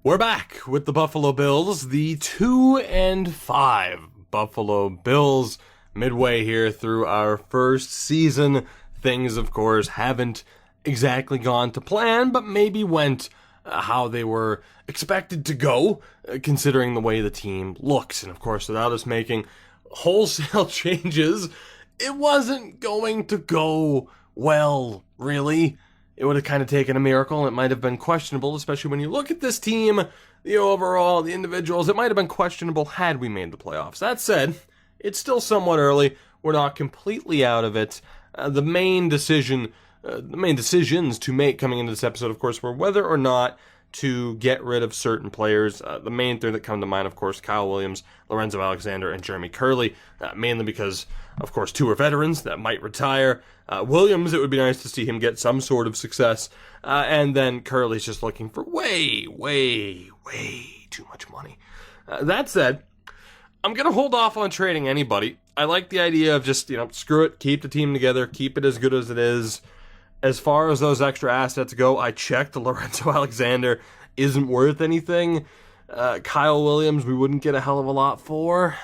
We're back with the Buffalo Bills, the 2-5 Buffalo Bills, midway here through our first season. Things, of course, haven't exactly gone to plan, but maybe went how they were expected to go, considering the way the team looks. And, of course, without us making wholesale changes, it wasn't going to go well, really. It would have kind of taken a miracle. It might have been questionable, especially when you look at this team, the overall, the individuals. It might have been questionable had we made the playoffs. That said, it's still somewhat early. We're not completely out of it. The main decisions to make coming into this episode, of course, were whether or not to get rid of certain players. The main three that come to mind, of course, Kyle Williams, Lorenzo Alexander, and Jeremy Curley, mainly because, of course, two are veterans that might retire. Williams, it would be nice to see him get some sort of success, and then Curley's just looking for way too much money. That said, I'm going to hold off on trading anybody. I like the idea of just, screw it, keep the team together, keep it as good as it is. As far as those extra assets go, I checked. Lorenzo Alexander isn't worth anything. Kyle Williams, we wouldn't get a hell of a lot for.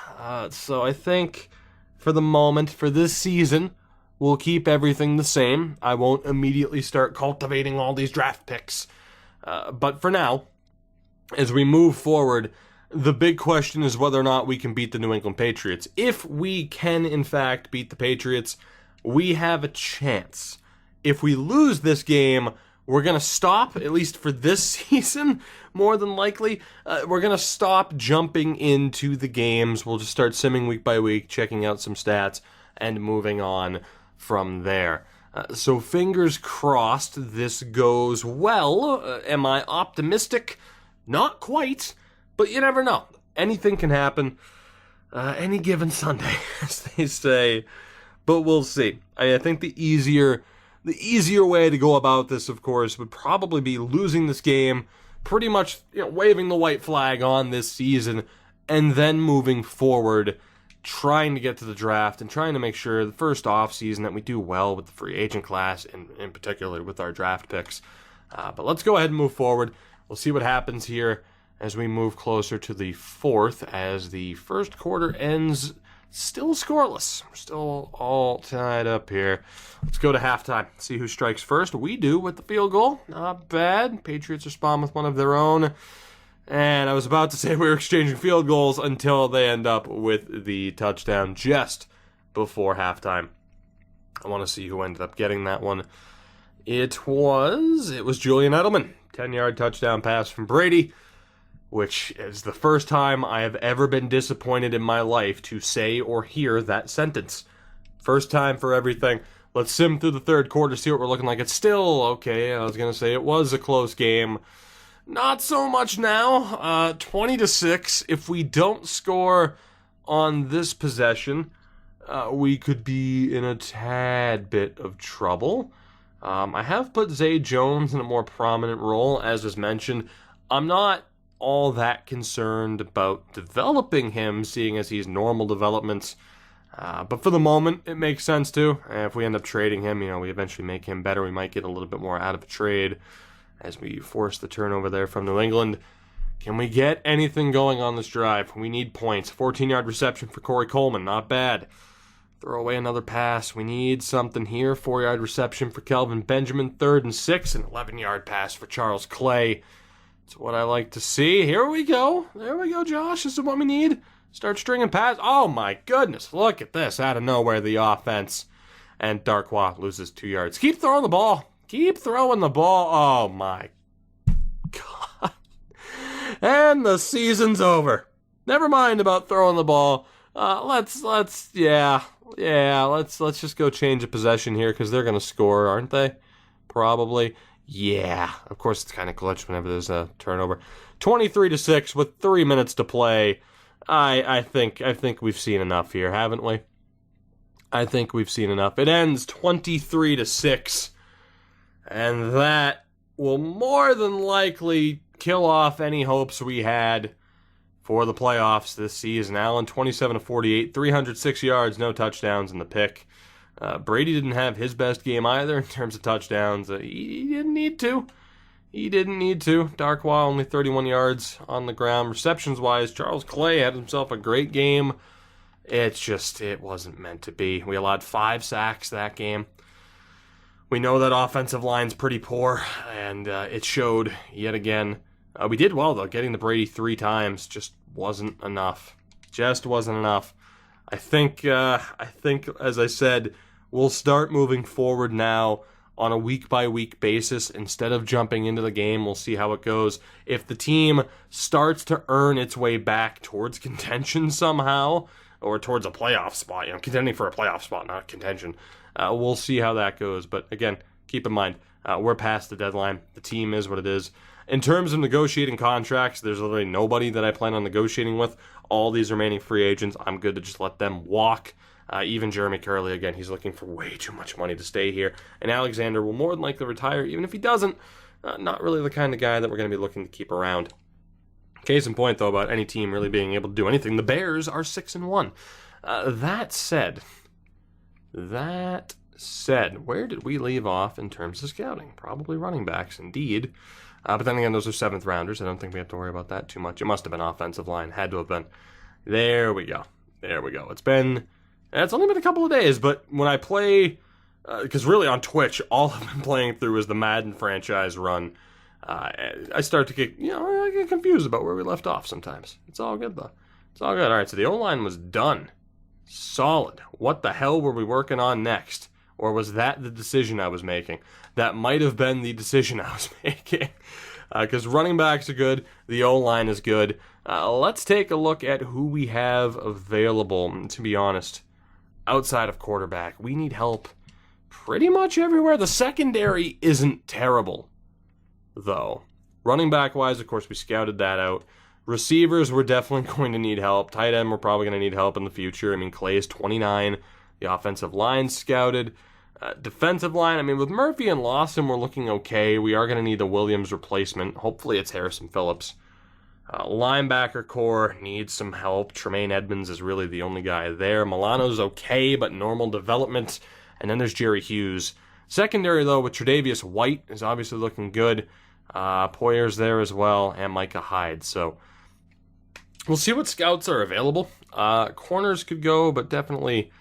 So I think for the moment, for this season, we'll keep everything the same. I won't immediately start cultivating all these draft picks. But for now, as we move forward, the big question is whether or not we can beat the New England Patriots. If we can, in fact, beat the Patriots, we have a chance. If we lose this game, we're going to stop, at least for this season, more than likely. We're going to stop jumping into the games. We'll just start simming week by week, checking out some stats, and moving on from there. So fingers crossed this goes well. Am I optimistic? Not quite, but you never know. Anything can happen any given Sunday, as they say. But we'll see. I think the easier way to go about this, of course, would probably be losing this game, pretty much waving the white flag on this season, and then moving forward, trying to get to the draft and trying to make sure the first off season that we do well with the free agent class, and in particular with our draft picks. But let's go ahead and move forward. We'll see what happens here as we move closer to the fourth, as the first quarter ends still scoreless. We're still all tied up here. Let's go to halftime. See who strikes first. We do with the field goal. Not bad. Patriots respond with one of their own. And I was about to say we were exchanging field goals until they end up with the touchdown just before halftime. I want to see who ended up getting that one. It was Julian Edelman. 10-yard touchdown pass from Brady, which is the first time I have ever been disappointed in my life to say or hear that sentence. First time for everything. Let's sim through the third quarter, see what we're looking like. It's still okay. I was going to say it was a close game. Not so much now. 20-6. If we don't score on this possession, we could be in a tad bit of trouble. I have put Zay Jones in a more prominent role, as was mentioned. I'm not all that concerned about developing him, seeing as he's normal development. But for the moment, it makes sense to. If we end up trading him, we eventually make him better. We might get a little bit more out of a trade as we force the turnover there from New England. Can we get anything going on this drive? We need points. 14-yard reception for Corey Coleman. Not bad. Throw away another pass. We need something here. 4-yard reception for Kelvin Benjamin. 3rd and 6. An 11-yard pass for Charles Clay. It's what I like to see. Here we go. There we go, Josh. This is what we need. Start stringing pass. Oh, my goodness. Look at this. Out of nowhere, the offense. And Darkwa loses 2 yards. Keep throwing the ball. Keep throwing the ball. Oh, my God. And the season's over. Never mind about throwing the ball. Let's just go change a possession here because they're going to score, aren't they? Probably. Yeah, of course it's kind of glitched whenever there's a turnover. 23-6 with 3 minutes to play. I think we've seen enough here, haven't we? I think we've seen enough. It ends 23-6, and that will more than likely kill off any hopes we had for the playoffs this season. Allen 27-48, 306 yards, no touchdowns in the pick. Brady didn't have his best game either in terms of touchdowns. He didn't need to. He didn't need to. Darkwa only 31 yards on the ground. Receptions-wise, Charles Clay had himself a great game. It wasn't meant to be. We allowed 5 sacks that game. We know that offensive line's pretty poor, and it showed yet again. We did well, though. Getting the Brady 3 times just wasn't enough. Just wasn't enough. I think, as I said, we'll start moving forward now on a week-by-week basis. Instead of jumping into the game, we'll see how it goes. If the team starts to earn its way back towards contention somehow, or towards a playoff spot, contending for a playoff spot, not contention, we'll see how that goes. But again, keep in mind, we're past the deadline. The team is what it is. In terms of negotiating contracts, there's literally nobody that I plan on negotiating with. All these remaining free agents, I'm good to just let them walk. Even Jeremy Curley, again, he's looking for way too much money to stay here. And Alexander will more than likely retire, even if he doesn't. Not really the kind of guy that we're going to be looking to keep around. Case in point, though, about any team really being able to do anything, the Bears are 6-1. That said, where did we leave off in terms of scouting? Probably running backs, indeed. But then again, those are 7th rounders. I don't think we have to worry about that too much. It must have been offensive line. Had to have been. There we go. It's only been a couple of days, but when I play, because really on Twitch, all I've been playing through is the Madden franchise run. I start to get, I get confused about where we left off sometimes. It's all good, though. It's all good. All right, so the O-line was done. Solid. What the hell were we working on next? Or was that the decision I was making? That might have been the decision I was making. Because running backs are good. The O-line is good. Let's take a look at who we have available. To be honest, outside of quarterback, we need help pretty much everywhere. The secondary isn't terrible, though. Running back-wise, of course, we scouted that out. Receivers, we're definitely going to need help. Tight end, we're probably going to need help in the future. I mean, Clay is 29. The offensive line scouted. Defensive line, with Murphy and Lawson, we're looking okay. We are going to need a Williams replacement. Hopefully it's Harrison Phillips. Linebacker core needs some help. Tremaine Edmonds is really the only guy there. Milano's okay, but normal development. And then there's Jerry Hughes. Secondary, though, with Tre'Davious White is obviously looking good. Poyer's there as well, and Micah Hyde. So we'll see what scouts are available. Corners could go, but definitely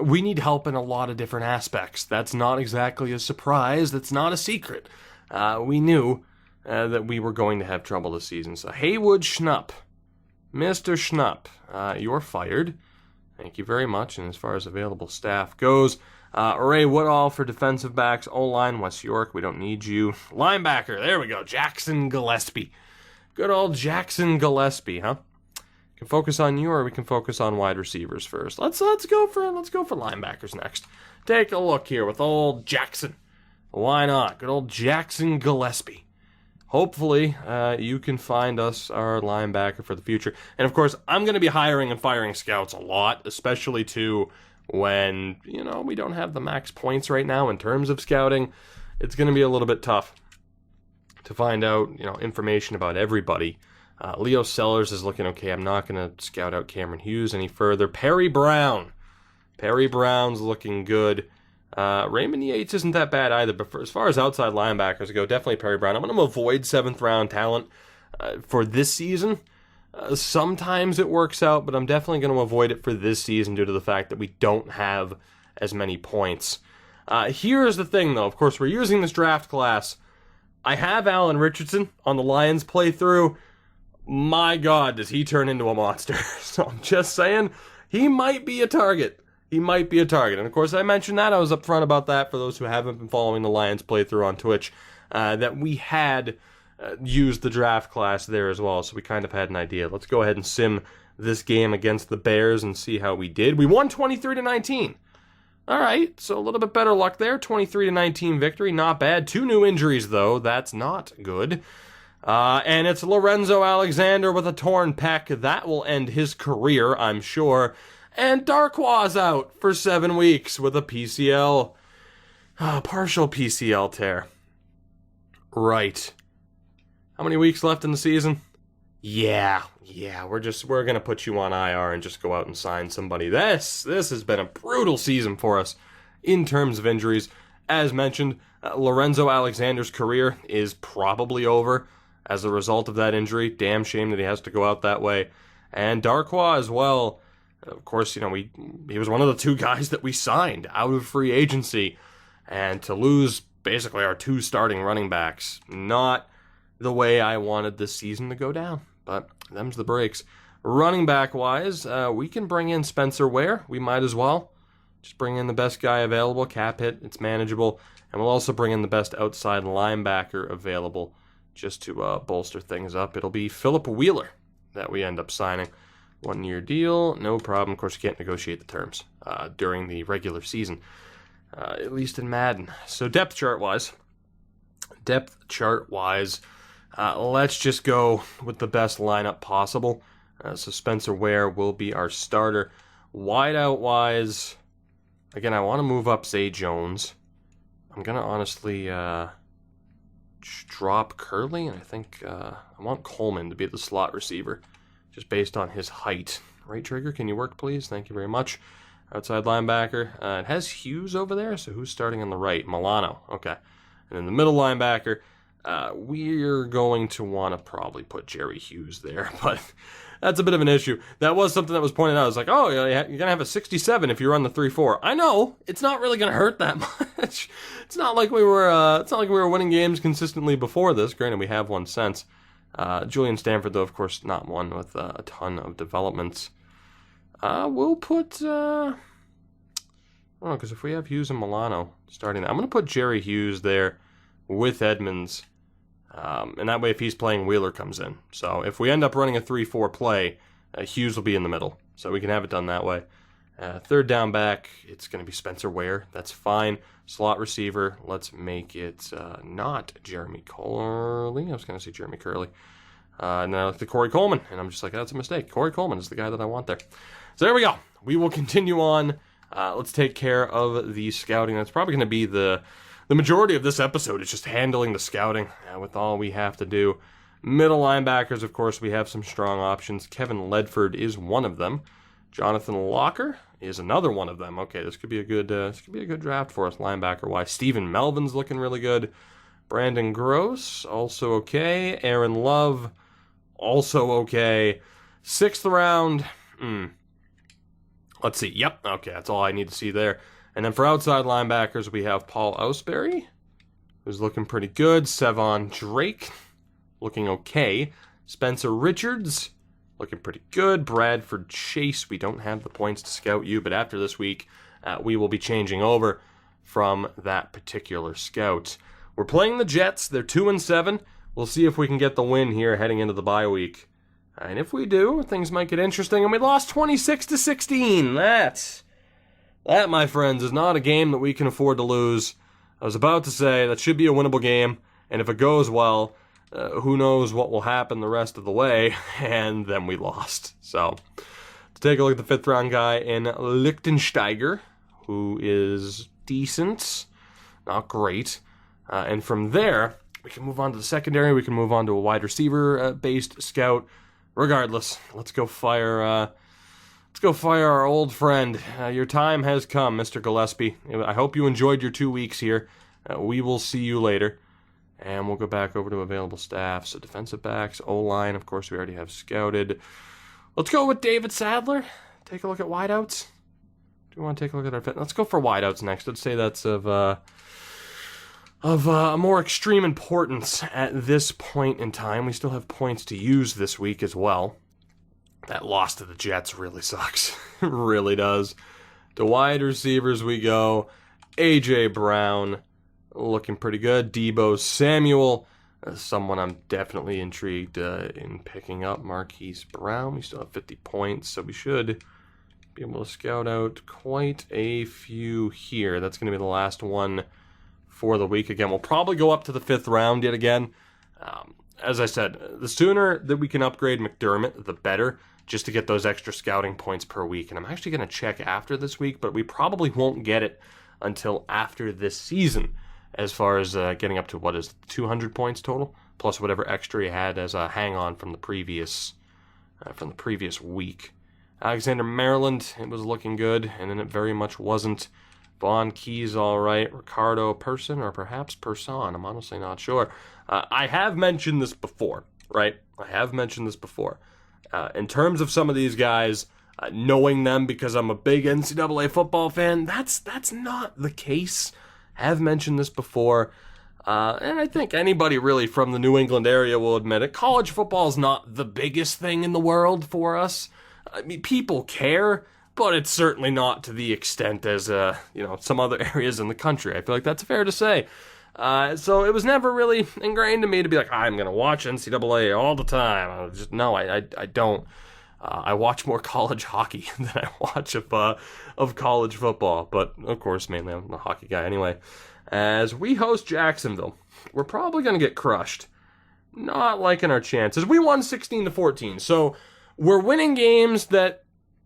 we need help in a lot of different aspects. That's not exactly a surprise. That's not a secret. We knew that we were going to have trouble this season. So Haywood Schnupp, Mr. Schnupp, you're fired. Thank you very much. And as far as available staff goes, Ray Woodall for defensive backs. O-line, West York, we don't need you. Linebacker, there we go, Jackson Gillespie. Good old Jackson Gillespie, huh? Can focus on you, or we can focus on wide receivers first. Let's go for linebackers next. Take a look here with old Jackson. Why not? Good old Jackson Gillespie. Hopefully, you can find us our linebacker for the future. And of course, I'm going to be hiring and firing scouts a lot, especially too when, we don't have the max points right now in terms of scouting. It's going to be a little bit tough to find out, information about everybody. Leo Sellers is looking okay. I'm not going to scout out Cameron Hughes any further. Perry Brown's looking good. Raymond Yates isn't that bad either, but as far as outside linebackers go, definitely Perry Brown. I'm going to avoid 7th round talent for this season. Sometimes it works out, but I'm definitely going to avoid it for this season due to the fact that we don't have as many points. Here's the thing, though. Of course, we're using this draft class. I have Alan Richardson on the Lions playthrough. My God, does he turn into a monster. So I'm just saying, he might be a target. And of course, I mentioned that. I was upfront about that for those who haven't been following the Lions playthrough on Twitch, that we had used the draft class there as well. So we kind of had an idea. Let's go ahead and sim this game against the Bears and see how we did. We won 23-19. All right, so a little bit better luck there. 23-19 victory, not bad. 2 new injuries, though. That's not good. And it's Lorenzo Alexander with a torn pec. That will end his career, I'm sure. And Darkwa's out for 7 weeks with a partial PCL tear. Right. How many weeks left in the season? Yeah, we're going to put you on IR and just go out and sign somebody. This has been a brutal season for us in terms of injuries. As mentioned, Lorenzo Alexander's career is probably over as a result of that injury. Damn shame that he has to go out that way. And Darkwa as well. Of course, he was one of the two guys that we signed out of free agency. And to lose basically our two starting running backs, not the way I wanted this season to go down. But them's the breaks. Running back-wise, we can bring in Spencer Ware. We might as well. Just bring in the best guy available. Cap hit, it's manageable. And we'll also bring in the best outside linebacker available just to bolster things up. It'll be Philip Wheeler that we end up signing. 1-year deal, no problem. Of course, you can't negotiate the terms during the regular season, at least in Madden. So depth chart-wise, let's just go with the best lineup possible. So Spencer Ware will be our starter. Wideout-wise, again, I want to move up Zay Jones. I'm going to honestly drop Curley, and I think I want Coleman to be the slot receiver, just based on his height. Right trigger, can you work, please? Thank you very much. Outside linebacker. It has Hughes over there, so who's starting on the right? Milano. Okay. And then the middle linebacker, we're going to want to probably put Jerry Hughes there, but that's a bit of an issue. That was something that was pointed out. I was like, oh, you're going to have a 67 if you run the 3-4. I know. It's not really going to hurt that much. It's not like we were winning games consistently before this. Granted, we have one since. Julian Stanford, though, of course, not one with a ton of developments. We'll put, because if we have Hughes and Milano starting, I'm going to put Jerry Hughes there with Edmonds. And that way, if he's playing, Wheeler comes in. So if we end up running a 3-4 play, Hughes will be in the middle. So we can have it done that way. Third down back, it's going to be Spencer Ware. That's fine. Slot receiver, let's make it not Jeremy Curley. I was going to say Jeremy Curley. And then I looked at Corey Coleman, and I'm just like, that's a mistake. Corey Coleman is the guy that I want there. So there we go. We will continue on. Let's take care of the scouting. That's probably going to be the majority of this episode. Is just handling the scouting with all we have to do. Middle linebackers, of course, we have some strong options. Kevin Ledford is one of them. Jonathan Locker is another one of them. Okay, this could be a good draft for us linebacker-wise. Stephen Melvin's looking really good. Brandon Gross, also okay. Aaron Love, also okay. 6th round, let's see. Yep, okay, that's all I need to see there. And then for outside linebackers, we have Paul Ausberry, who's looking pretty good. Sevon Drake, looking okay. Spencer Richards, looking pretty good. Bradford Chase, we don't have the points to scout you, but after this week, we will be changing over from that particular scout. We're playing the Jets. They're 2-7. We'll see if we can get the win here heading into the bye week. And if we do, things might get interesting. And we lost 26-16. That, my friends, is not a game that we can afford to lose. I was about to say that should be a winnable game. And if it goes well, who knows what will happen the rest of the way. And then we lost. So, to take a look at the 5th round guy in Lichtensteiger, who is decent, not great. And from there, we can move on to the secondary. We can move on to a wide receiver-based scout. Regardless, let's go fire our old friend. Your time has come, Mr. Gillespie. I hope you enjoyed your 2 weeks here. We will see you later. And we'll go back over to available staff. So defensive backs, O-line, of course, we already have scouted. Let's go with David Sadler. Take a look at wideouts. Do we want to take a look at our fit? Let's go for wideouts next. I'd say that's of more extreme importance at this point in time. We still have points to use this week as well. That loss to the Jets really sucks. It really does. To wide receivers we go. A.J. Brown, looking pretty good. Deebo Samuel, someone I'm definitely intrigued in picking up. Marquise Brown, we still have 50 points, so we should be able to scout out quite a few here. That's going to be the last one for the week. Again, we'll probably go up to the 5th round yet again. As I said, the sooner that we can upgrade McDermott, the better, just to get those extra scouting points per week. And I'm actually going to check after this week, but we probably won't get it until after this season, as far as getting up to, 200 points total, plus whatever extra you had as a hang-on from the previous week. Alexander Maryland, it was looking good, and then it very much wasn't. Vaughn Key's all right. Ricardo Person or perhaps Person. I'm honestly not sure. I have mentioned this before, right? I have mentioned this before. In terms of some of these guys, knowing them because I'm a big NCAA football fan, that's not the case. Have mentioned this before. And I think anybody really from the New England area will admit it. College football is not the biggest thing in the world for us. I mean, people care, but it's certainly not to the extent as, some other areas in the country. I feel like that's fair to say. So it was never really ingrained in me to be like, I'm going to watch NCAA all the time. I don't. I watch more college hockey than I watch of college football. But, of course, mainly I'm a hockey guy anyway. As we host Jacksonville, we're probably going to get crushed. Not liking our chances. We won 16-14, so we're winning games that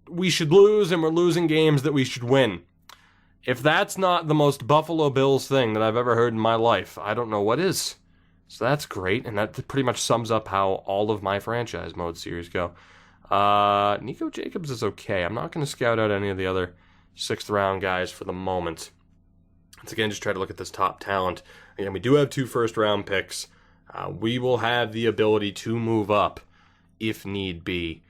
we should lose, and we're losing games that we should win. If that's not the most Buffalo Bills thing that I've ever heard in my life, I don't know what is. So that's great, and that pretty much sums up how all of my franchise mode series go. Nico Jacobs is okay. I'm not going to scout out any of the other 6th round guys for the moment. Once again, just try to look at this top talent. Again, we do have 2 first-round picks. We will have the ability to move up if need be.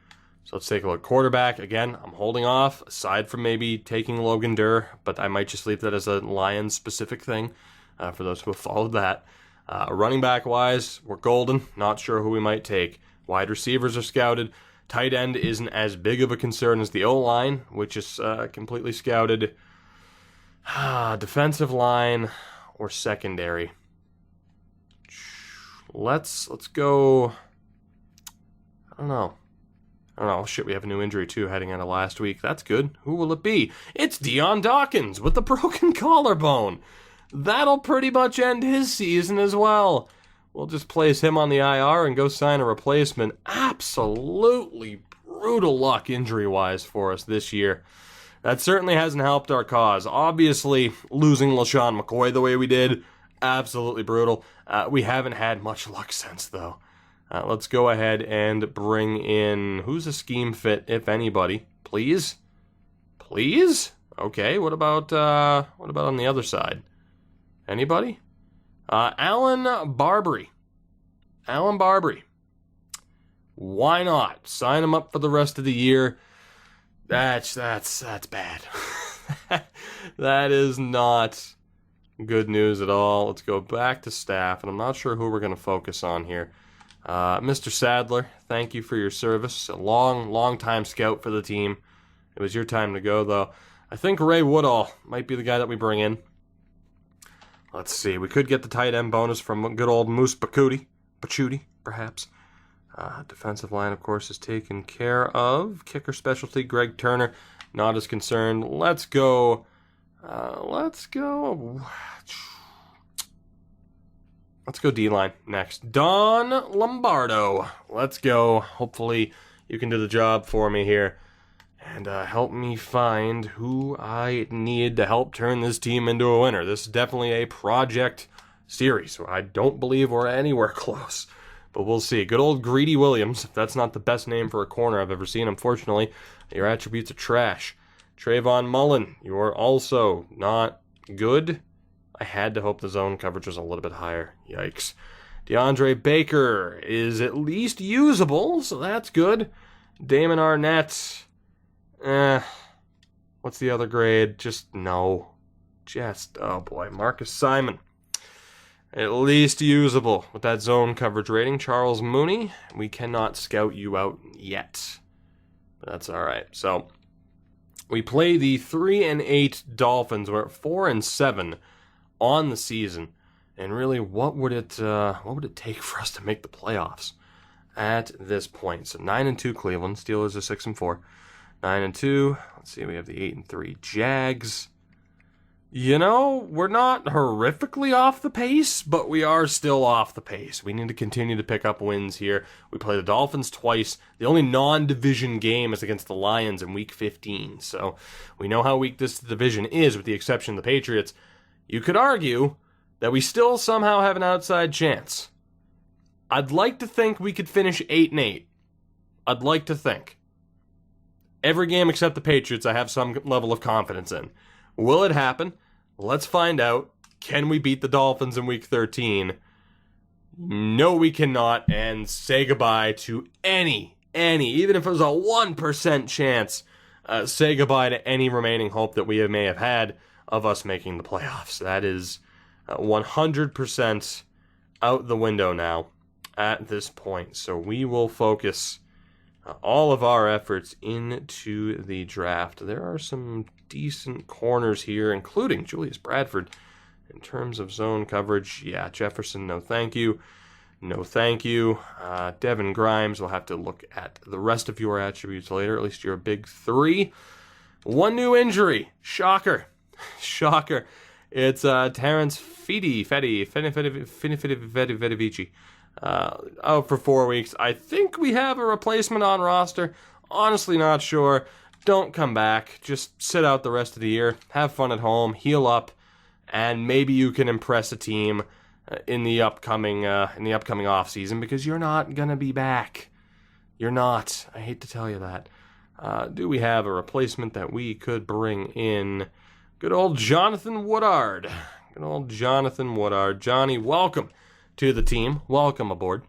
So let's take a look. Quarterback, again, I'm holding off, aside from maybe taking Logan Durr, but I might just leave that as a Lions-specific thing for those who have followed that. Running back-wise, we're golden. Not sure who we might take. Wide receivers are scouted. Tight end isn't as big of a concern as the O-line, which is completely scouted. Defensive line or secondary. Let's go. I don't know. Shit, we have a new injury too heading into last week. That's good. Who will it be? It's Dion Dawkins with the broken collarbone. That'll pretty much end his season as well. We'll just place him on the IR and go sign a replacement. Absolutely brutal luck injury-wise for us this year. That certainly hasn't helped our cause. Obviously, losing LaShawn McCoy the way we did, absolutely brutal. We haven't had much luck since, though. Let's go ahead and bring in, who's a scheme fit, if anybody? Please? Please? Okay, what about on the other side? Anybody? Alan Barbary. Alan Barbary. Why not? Sign him up for the rest of the year. That's bad. That is not good news at all. Let's go back to staff, and I'm not sure who we're going to focus on here. Mr. Sadler, thank you for your service. A long time scout for the team. It was your time to go, though. I think Ray Woodall might be the guy that we bring in. Let's see. We could get the tight end bonus from good old Moose Bachuti, perhaps. Defensive line, of course, is taken care of. Kicker specialty, Greg Turner, not as concerned. Let's go. Let's go D-line next. Don Lombardo. Let's go. Hopefully you can do the job for me here and help me find who I need to help turn this team into a winner. This is definitely a project series. I don't believe we're anywhere close, but we'll see. Good old Greedy Williams. If that's not the best name for a corner I've ever seen, unfortunately, your attributes are trash. Trayvon Mullen, you're also not good. I had to hope the zone coverage was a little bit higher. Yikes. DeAndre Baker is at least usable, so that's good. Damon Arnett, what's the other grade? No. Oh boy, Marcus Simon. At least usable with that zone coverage rating. Charles Mooney, we cannot scout you out yet. But that's alright. So, we play the 3-8 Dolphins. We're at 4-7 on the season, and really, what would it take for us to make the playoffs at this point? So 9-2 Cleveland, Steelers are 6-4, 9-2. Let's see, we have the 8-3 Jags. We're not horrifically off the pace, but we are still off the pace. We need to continue to pick up wins here. We play the Dolphins twice. The only non-division game is against the Lions in Week 15, so we know how weak this division is, with the exception of the Patriots. You could argue that we still somehow have an outside chance. I'd like to think we could finish 8-8. I'd like to think. Every game except the Patriots I have some level of confidence in. Will it happen? Let's find out. Can we beat the Dolphins in Week 13? No, we cannot, and say goodbye to any, even if it was a 1% chance, say goodbye to any remaining hope that we may have had of us making the playoffs. That is 100% out the window now at this point. So we will focus all of our efforts into the draft. There are some decent corners here, including Julius Bradford. In terms of zone coverage, yeah, Jefferson, no thank you. No thank you. Devin Grimes, we'll have to look at the rest of your attributes later, at least your big three. One new injury. Shocker. Shocker. It's Terrence Fedivici. Out for 4 weeks. I think we have a replacement on roster. Honestly not sure. Don't come back. Just sit out the rest of the year. Have fun at home. Heal up. And maybe you can impress a team in the upcoming off season, because you're not gonna be back. You're not. I hate to tell you that. Do we have a replacement that we could bring in? Good old Jonathan Woodard. Good old Jonathan Woodard. Johnny, welcome to the team. Welcome aboard.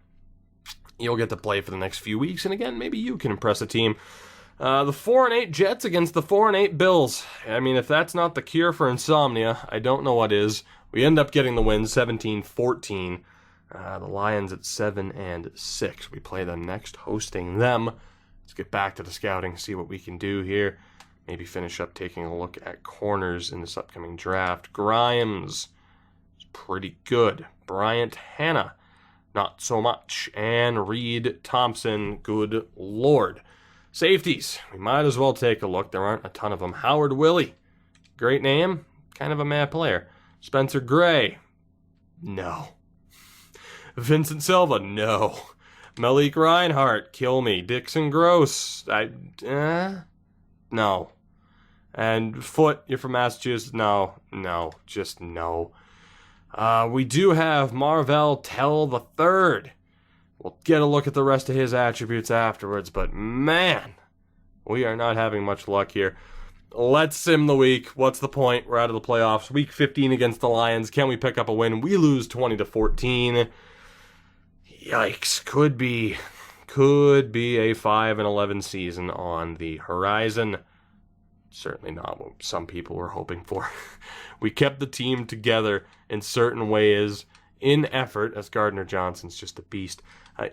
You'll get to play for the next few weeks, and again, maybe you can impress a team. The 4-8 Jets against the 4-8 Bills. I mean, if that's not the cure for insomnia, I don't know what is. We end up getting the win, 17-14. The Lions at 7-6. We play them next, hosting them. Let's get back to the scouting, see what we can do here. Maybe finish up taking a look at corners in this upcoming draft. Grimes is pretty good. Bryant Hanna, not so much. And Reed Thompson, good lord. Safeties, we might as well take a look. There aren't a ton of them. Howard Willie, great name, kind of a mad player. Spencer Gray, no. Vincent Silva, no. Malik Reinhart, kill me. Dixon Gross, no. And Foote, you're from Massachusetts, no, just no. We do have Marvell Tell the Third. We'll get a look at the rest of his attributes afterwards, but man, we are not having much luck here. Let's sim the week. What's the point? We're out of the playoffs. Week 15 against the Lions. Can we pick up a win? We lose 20-14. Yikes. Could be a 5-11 season on the horizon. Certainly not what some people were hoping for. We kept the team together in certain ways, in effort, as Gardner Johnson's just a beast,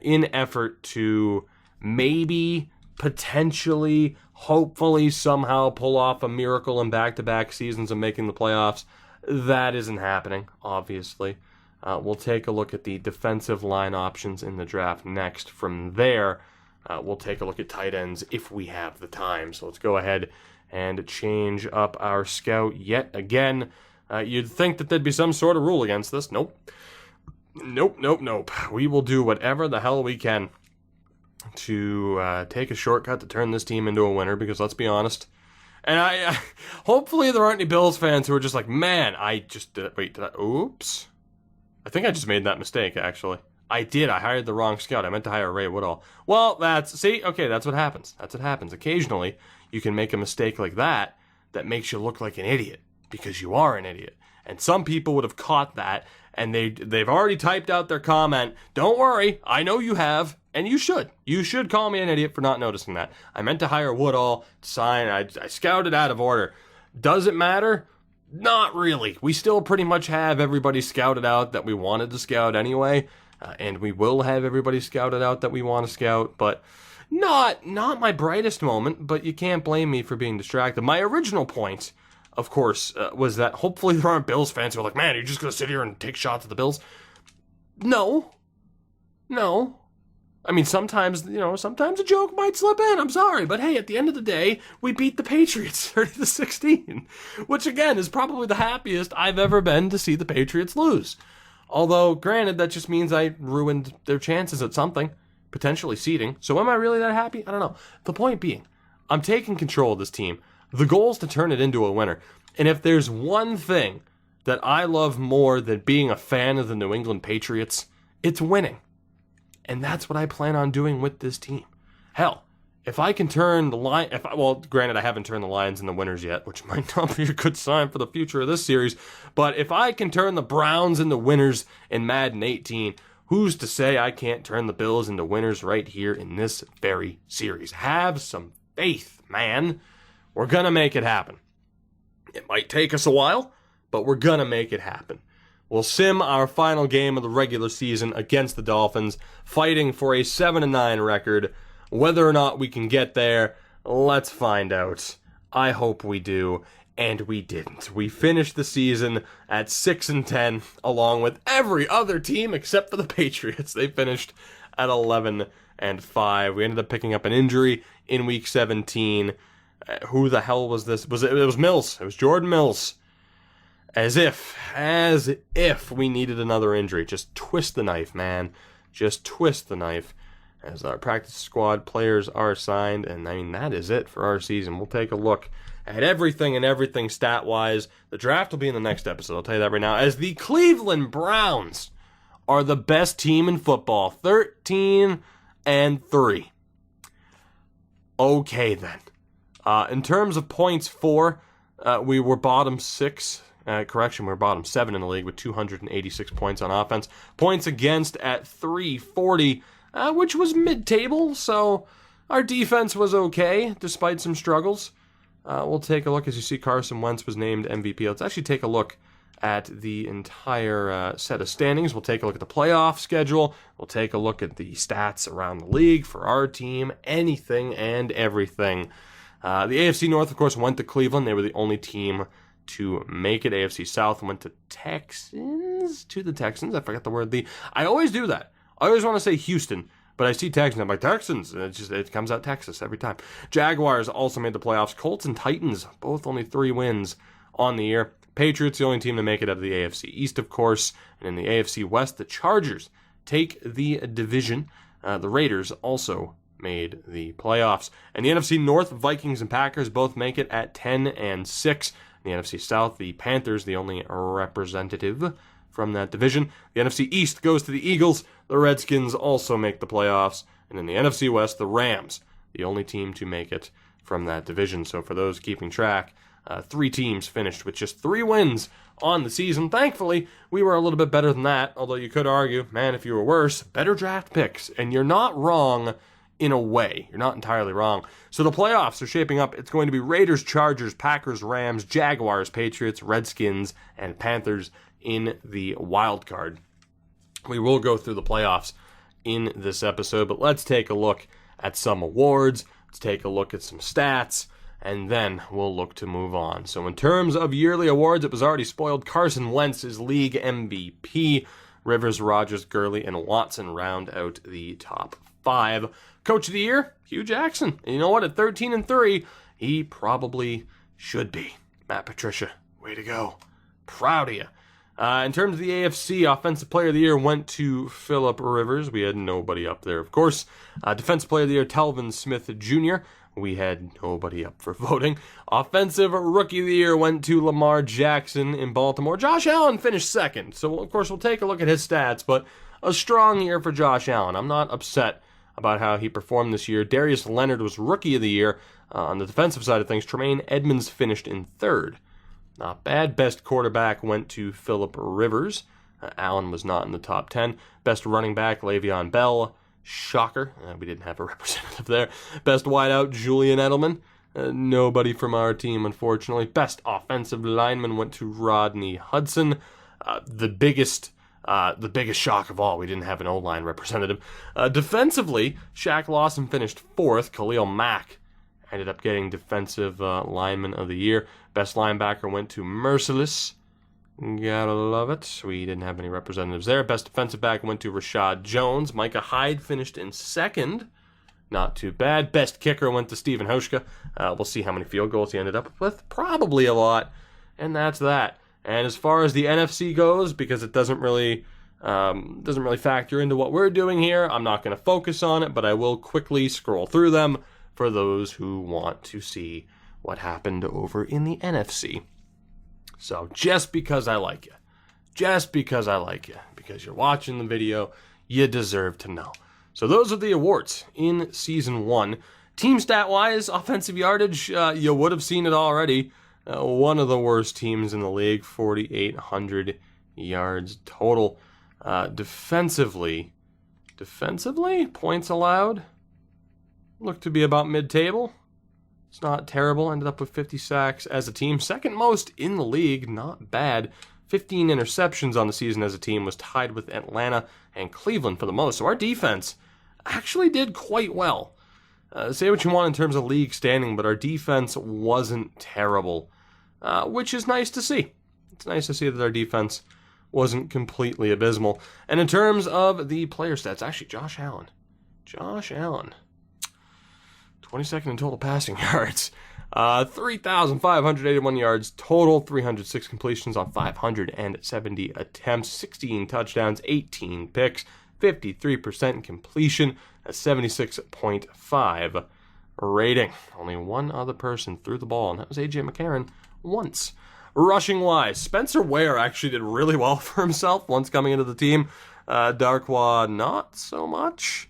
in effort to maybe, potentially, hopefully, somehow pull off a miracle in back-to-back seasons of making the playoffs. That isn't happening, obviously. We'll take a look at the defensive line options in the draft next. From there, we'll take a look at tight ends if we have the time. So let's go ahead and change up our scout yet again. You'd think that there'd be some sort of rule against this. Nope. We will do whatever the hell we can to take a shortcut to turn this team into a winner, because let's be honest. And I hopefully there aren't any Bills fans who are just like, man, oops. I think I just made that mistake, actually. I did. I hired the wrong scout. I meant to hire Ray Woodall. Well, that's what happens. That's what happens. Occasionally, you can make a mistake like that makes you look like an idiot, because you are an idiot. And some people would have caught that, and they've already typed out their comment. Don't worry, I know you have, and you should. You should call me an idiot for not noticing that. I meant to hire Woodall to sign. I scouted out of order. Does it matter? Not really. We still pretty much have everybody scouted out that we wanted to scout anyway, and we will have everybody scouted out that we want to scout, but not my brightest moment, but you can't blame me for being distracted. My original point, of course, was that hopefully there aren't Bills fans who are like, man, you're just going to sit here and take shots at the Bills. No. I mean, sometimes a joke might slip in. I'm sorry. But hey, at the end of the day, we beat the Patriots 30-16, which again is probably the happiest I've ever been to see the Patriots lose. Although, granted, that just means I ruined their chances at something, potentially seeding. So am I really that happy? I don't know. The point being, I'm taking control of this team. The goal is to turn it into a winner. And if there's one thing that I love more than being a fan of the New England Patriots, it's winning. And that's what I plan on doing with this team. Hell, if I can turn the line, well, granted, I haven't turned the Lions into winners yet, which might not be a good sign for the future of this series, but if I can turn the Browns into winners in Madden 18, who's to say I can't turn the Bills into winners right here in this very series? Have some faith, man. We're gonna make it happen. It might take us a while, but we're gonna make it happen. We'll sim our final game of the regular season against the Dolphins, fighting for a 7-9 record. Whether or not we can get there, let's find out. I hope we do, and we didn't. We finished the season at 6-10, along with every other team except for the Patriots. They finished at 11-5. We ended up picking up an injury in Week 17. Who the hell was this? It was Mills. It was Jordan Mills. As if we needed another injury. Just twist the knife, man. Just twist the knife. As our practice squad players are assigned, and I mean, that is it for our season. We'll take a look at everything stat-wise. The draft will be in the next episode, I'll tell you that right now. As the Cleveland Browns are the best team in football, 13-3. Okay, then. In terms of points for, we were bottom 6. We were bottom 7 in the league with 286 points on offense. Points against at 340. Which was mid-table, so our defense was okay, despite some struggles. We'll take a look. As you see, Carson Wentz was named MVP. Let's actually take a look at the entire set of standings. We'll take a look at the playoff schedule. We'll take a look at the stats around the league for our team, anything and everything. The AFC North, of course, went to Cleveland. They were the only team to make it. AFC South went to the Texans. I forgot the word. I always do that. I always want to say Houston, but I see Texans. I'm like, Texans. And it comes out Texas every time. Jaguars also made the playoffs. Colts and Titans, both only 3 wins on the year. Patriots, the only team to make it out of the AFC East, of course. And in the AFC West, the Chargers take the division. The Raiders also made the playoffs. And the NFC North, Vikings and Packers both make it at 10-6. In the NFC South, the Panthers, the only representative from that division. The NFC East goes to the Eagles. The Redskins also make the playoffs. And in the NFC West, the Rams, the only team to make it from that division. So for those keeping track, 3 teams finished with just 3 wins on the season. Thankfully, we were a little bit better than that, although you could argue, man, if you were worse, better draft picks. And you're not wrong in a way. You're not entirely wrong. So the playoffs are shaping up. It's going to be Raiders, Chargers, Packers, Rams, Jaguars, Patriots, Redskins, and Panthers in the wild card. We will go through the playoffs in this episode, but let's take a look at some awards. Let's take a look at some stats, and then we'll look to move on. So in terms of yearly awards, it was already spoiled. Carson Wentz is league MVP. Rivers, Rodgers, Gurley, and Watson round out the top 5. Coach of the year, Hugh Jackson. And you know what? At 13-3, he probably should be. Matt Patricia, way to go. Proud of you. In terms of the AFC, Offensive Player of the Year went to Phillip Rivers. We had nobody up there, of course. Defensive Player of the Year, Telvin Smith Jr. We had nobody up for voting. Offensive Rookie of the Year went to Lamar Jackson in Baltimore. Josh Allen finished second. So, of course, we'll take a look at his stats, but a strong year for Josh Allen. I'm not upset about how he performed this year. Darius Leonard was Rookie of the Year. On the defensive side of things, Tremaine Edmonds finished in 3rd. Not bad. Best quarterback went to Phillip Rivers. Allen was not in the top 10. Best running back, Le'Veon Bell. Shocker. We didn't have a representative there. Best wideout, Julian Edelman. Nobody from our team, unfortunately. Best offensive lineman went to Rodney Hudson. The biggest shock of all, we didn't have an O-line representative. Defensively, Shaq Lawson finished 4th. Khalil Mack ended up getting Defensive Lineman of the Year. Best linebacker went to Merciless. Gotta love it. We didn't have any representatives there. Best defensive back went to Rashad Jones. Micah Hyde finished in 2nd. Not too bad. Best kicker went to Steven Hauschka. We'll see how many field goals he ended up with. Probably a lot. And that's that. And as far as the NFC goes, because it doesn't really factor into what we're doing here, I'm not going to focus on it, but I will quickly scroll through them for those who want to see what happened over in the NFC. So just because I like you, because you're watching the video, you deserve to know. So those are the awards in Season 1. Team stat-wise, offensive yardage, you would have seen it already. One of the worst teams in the league, 4,800 yards total. Defensively, points allowed look to be about mid-table. It's not terrible. Ended up with 50 sacks as a team. Second most in the league. Not bad. 15 interceptions on the season as a team, was tied with Atlanta and Cleveland for the most. So our defense actually did quite well. Say what you want in terms of league standing, but our defense wasn't terrible, which is nice to see. It's nice to see that our defense wasn't completely abysmal. And in terms of the player stats, actually, Josh Allen, 22nd in total passing yards, 3,581 yards total, 306 completions on 570 attempts, 16 touchdowns, 18 picks, 53% completion, a 76.5 rating. Only one other person threw the ball, and that was A.J. McCarron once. Rushing-wise, Spencer Ware actually did really well for himself once coming into the team. Darkwa, not so much.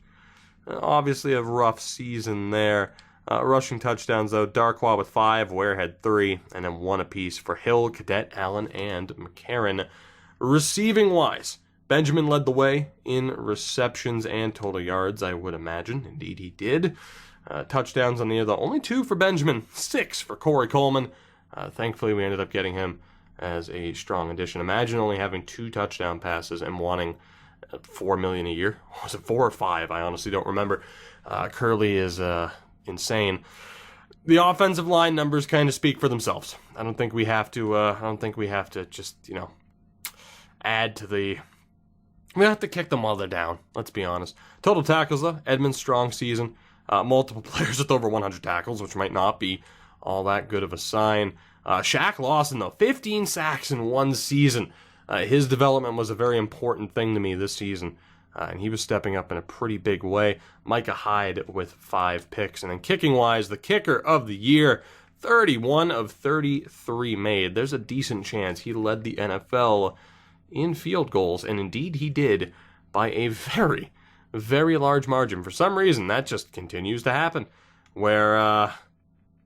Obviously a rough season there. Rushing touchdowns, though, Darkwa with 5, Ware had 3, and then 1 apiece for Hill, Cadet, Allen, and McCarron. Receiving-wise, Benjamin led the way in receptions and total yards, I would imagine. Indeed, he did. Touchdowns on the year, though, only 2 for Benjamin, 6 for Corey Coleman. Thankfully, we ended up getting him as a strong addition. Imagine only having 2 touchdown passes and wanting $4 million a year. Was it 4 or 5? I honestly don't remember. Curly is insane. The offensive line numbers kind of speak for themselves. I don't think we have to. Just add to the. We have to kick them while they're down. Let's be honest. Total tackles, though, Edmonds' strong season. Multiple players with over 100 tackles, which might not be all that good of a sign. Shaq Lawson, though, 15 sacks in one season. His development was a very important thing to me this season, and he was stepping up in a pretty big way. Micah Hyde with 5 picks. And then kicking-wise, the kicker of the year, 31 of 33 made. There's a decent chance he led the NFL in field goals, and indeed he did, by a very, very large margin. For some reason, that just continues to happen, where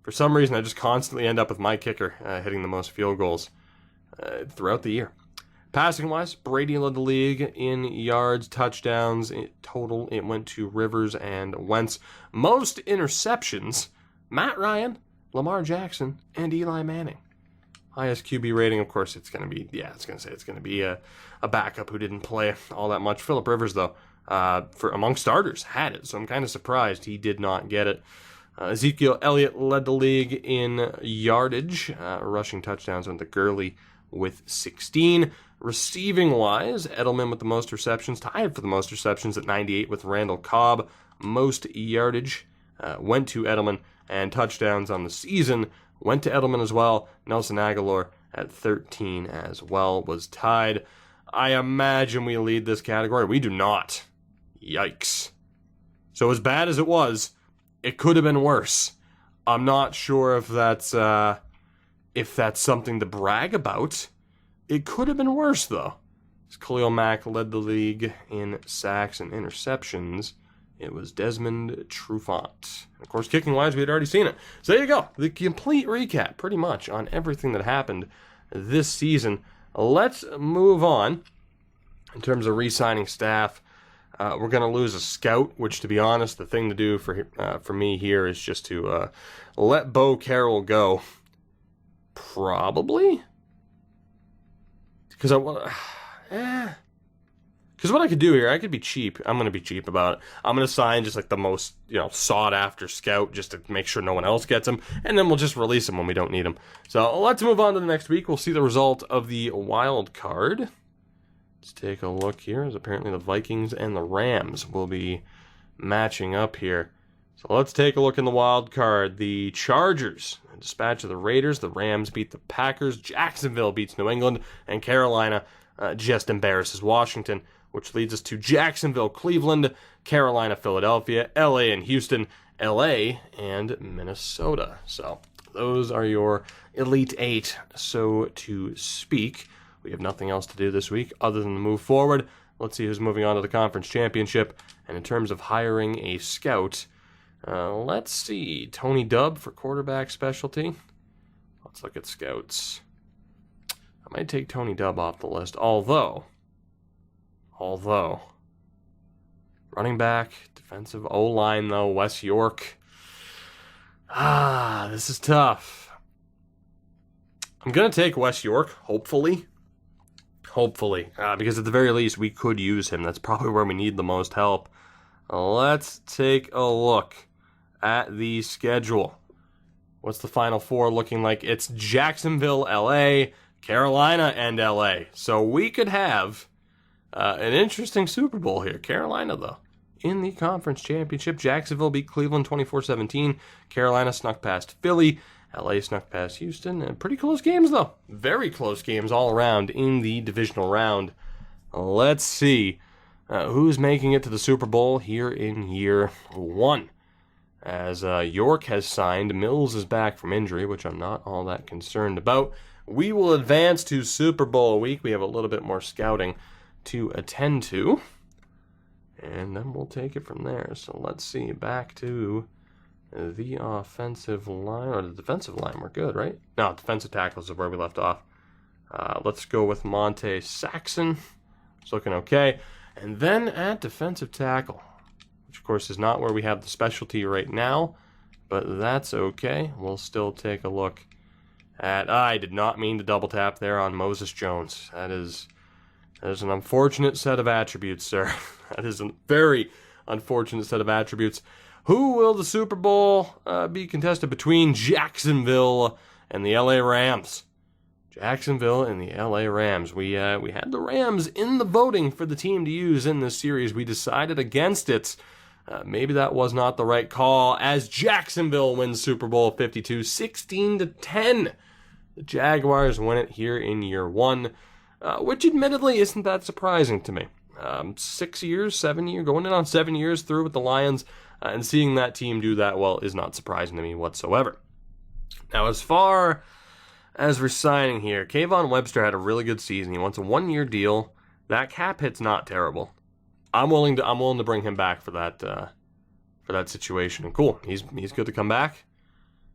for some reason I just constantly end up with my kicker hitting the most field goals throughout the year. Passing-wise, Brady led the league in yards, touchdowns. In total, it went to Rivers and Wentz. Most interceptions, Matt Ryan, Lamar Jackson, and Eli Manning. Highest QB rating, of course, it's going to be a backup who didn't play all that much. Phillip Rivers, though, for among starters, had it, so I'm kind of surprised he did not get it. Ezekiel Elliott led the league in yardage. Rushing touchdowns went to Gurley with 16. Receiving-wise, Edelman with the most receptions, tied for the most receptions at 98 with Randall Cobb. Most yardage went to Edelman, and touchdowns on the season went to Edelman as well. Nelson Aguilar at 13 as well was tied. I imagine we lead this category. We do not. Yikes. So as bad as it was, it could have been worse. I'm not sure if that's something to brag about. It could have been worse, though. As Khalil Mack led the league in sacks and interceptions, it was Desmond Trufant. Of course, kicking-wise, we had already seen it. So there you go. The complete recap, pretty much, on everything that happened this season. Let's move on. In terms of re-signing staff, we're going to lose a scout, which, to be honest, the thing to do for me here is just to let Bo Carroll go. Probably? Because what I could do here, I could be cheap. I'm going to be cheap about it. I'm going to sign just like the most, sought-after scout just to make sure no one else gets him, and then we'll just release him when we don't need him. So let's move on to the next week. We'll see the result of the wild card. Let's take a look here, as apparently the Vikings and the Rams will be matching up here. So let's take a look in the wild card. The Chargers dispatch of the Raiders. The Rams beat the Packers. Jacksonville beats New England. And Carolina just embarrasses Washington, which leads us to Jacksonville, Cleveland, Carolina, Philadelphia, LA and Houston, LA and Minnesota. So those are your Elite Eight, so to speak. We have nothing else to do this week other than to move forward. Let's see who's moving on to the conference championship. And in terms of hiring a scout, Let's see. Tony Dubb for quarterback specialty. Let's look at scouts. I might take Tony Dubb off the list. Although, running back, defensive O-line, though, Wes York. This is tough. I'm going to take Wes York, hopefully. Because at the very least, we could use him. That's probably where we need the most help. Let's take a look at the schedule. What's the Final Four looking like? It's Jacksonville, L.A., Carolina, and L.A. So we could have an interesting Super Bowl here. Carolina, though, in the conference championship. Jacksonville beat Cleveland 24-17. Carolina snuck past Philly. L.A. snuck past Houston. Pretty close games, though. Very close games all around in the divisional round. Let's see who's making it to the Super Bowl here in year one. As York has signed, Mills is back from injury, which I'm not all that concerned about. We will advance to Super Bowl week. We have a little bit more scouting to attend to. And then we'll take it from there. So let's see. Back to the offensive line, or the defensive line. We're good, right? No, defensive tackles is where we left off. Let's go with Monte Saxon. It's looking okay. And then at defensive tackle, which of course is not where we have the specialty right now, but that's okay. We'll still take a look at, I did not mean to double tap there on Moses Jones. That is an unfortunate set of attributes, sir. That is a very unfortunate set of attributes. Who will the Super Bowl be contested between? Jacksonville and the LA Rams. Jacksonville and the LA Rams. We had the Rams in the voting for the team to use in this series. We decided against it. Maybe that was not the right call, as Jacksonville wins Super Bowl 52, 16-10. The Jaguars win it here in year one, which admittedly isn't that surprising to me. 6 years, 7 years, going in on 7 years through with the Lions, and seeing that team do that well is not surprising to me whatsoever. Now, as far as we're signing here, Kayvon Webster had a really good season. He wants a 1-year deal. That cap hit's not terrible. I'm willing to bring him back for that situation. And cool, he's good to come back.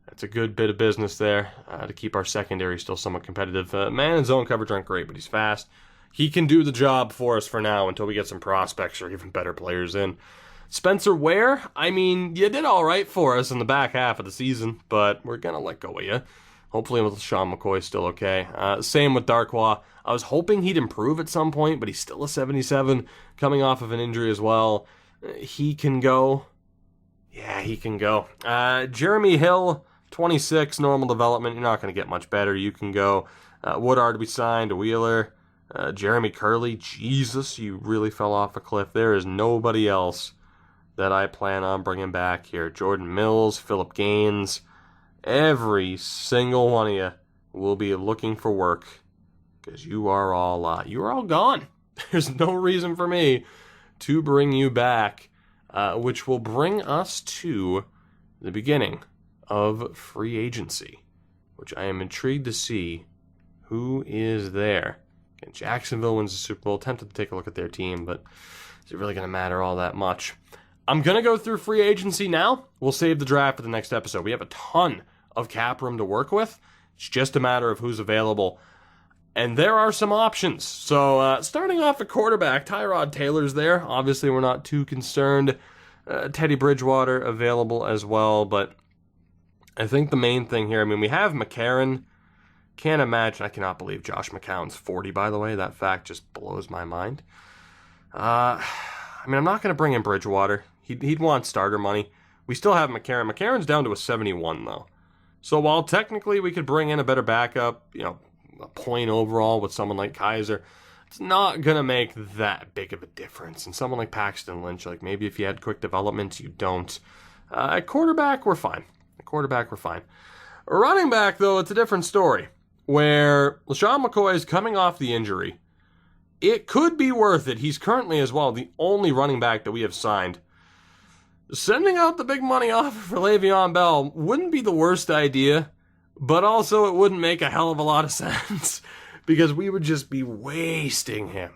That's a good bit of business there to keep our secondary still somewhat competitive. Man and zone coverage aren't great, but he's fast. He can do the job for us for now until we get some prospects or even better players in. Spencer Ware, I mean, you did all right for us in the back half of the season, but we're going to let go of you. Hopefully with Sean McCoy still okay. Same with Darkwa. I was hoping he'd improve at some point, but he's still a 77, coming off of an injury as well. He can go. Yeah, he can go. Jeremy Hill, 26, normal development. You're not going to get much better. You can go. Woodard, we signed. Wheeler. Jeremy Curley. Jesus, you really fell off a cliff. There is nobody else that I plan on bringing back here. Jordan Mills, Philip Gaines. Every single one of you will be looking for work because you are all gone. There's no reason for me to bring you back, which will bring us to the beginning of free agency, which I am intrigued to see who is there. Again, Jacksonville wins the Super Bowl. Tempted to take a look at their team, but is it really going to matter all that much? I'm going to go through free agency now. We'll save the draft for the next episode. We have a ton of cap room to work with. It's just a matter of who's available. And there are some options. So starting off at quarterback, Tyrod Taylor's there. Obviously, we're not too concerned. Teddy Bridgewater available as well. But I think the main thing here, I mean, we have McCarron. Can't imagine. I cannot believe Josh McCown's 40, by the way. That fact just blows my mind. I mean, I'm not going to bring in Bridgewater. He'd want starter money. We still have McCarron. McCarron's down to a 71, though. So while technically we could bring in a better backup, a point overall with someone like Kaiser, it's not going to make that big of a difference. And someone like Paxton Lynch, like maybe if you had quick development, you don't. At quarterback, we're fine. Running back, though, it's a different story. Where LaShawn McCoy is coming off the injury, it could be worth it. He's currently, as well, the only running back that we have signed. Sending out the big money offer for Le'Veon Bell wouldn't be the worst idea, but also it wouldn't make a hell of a lot of sense because we would just be wasting him.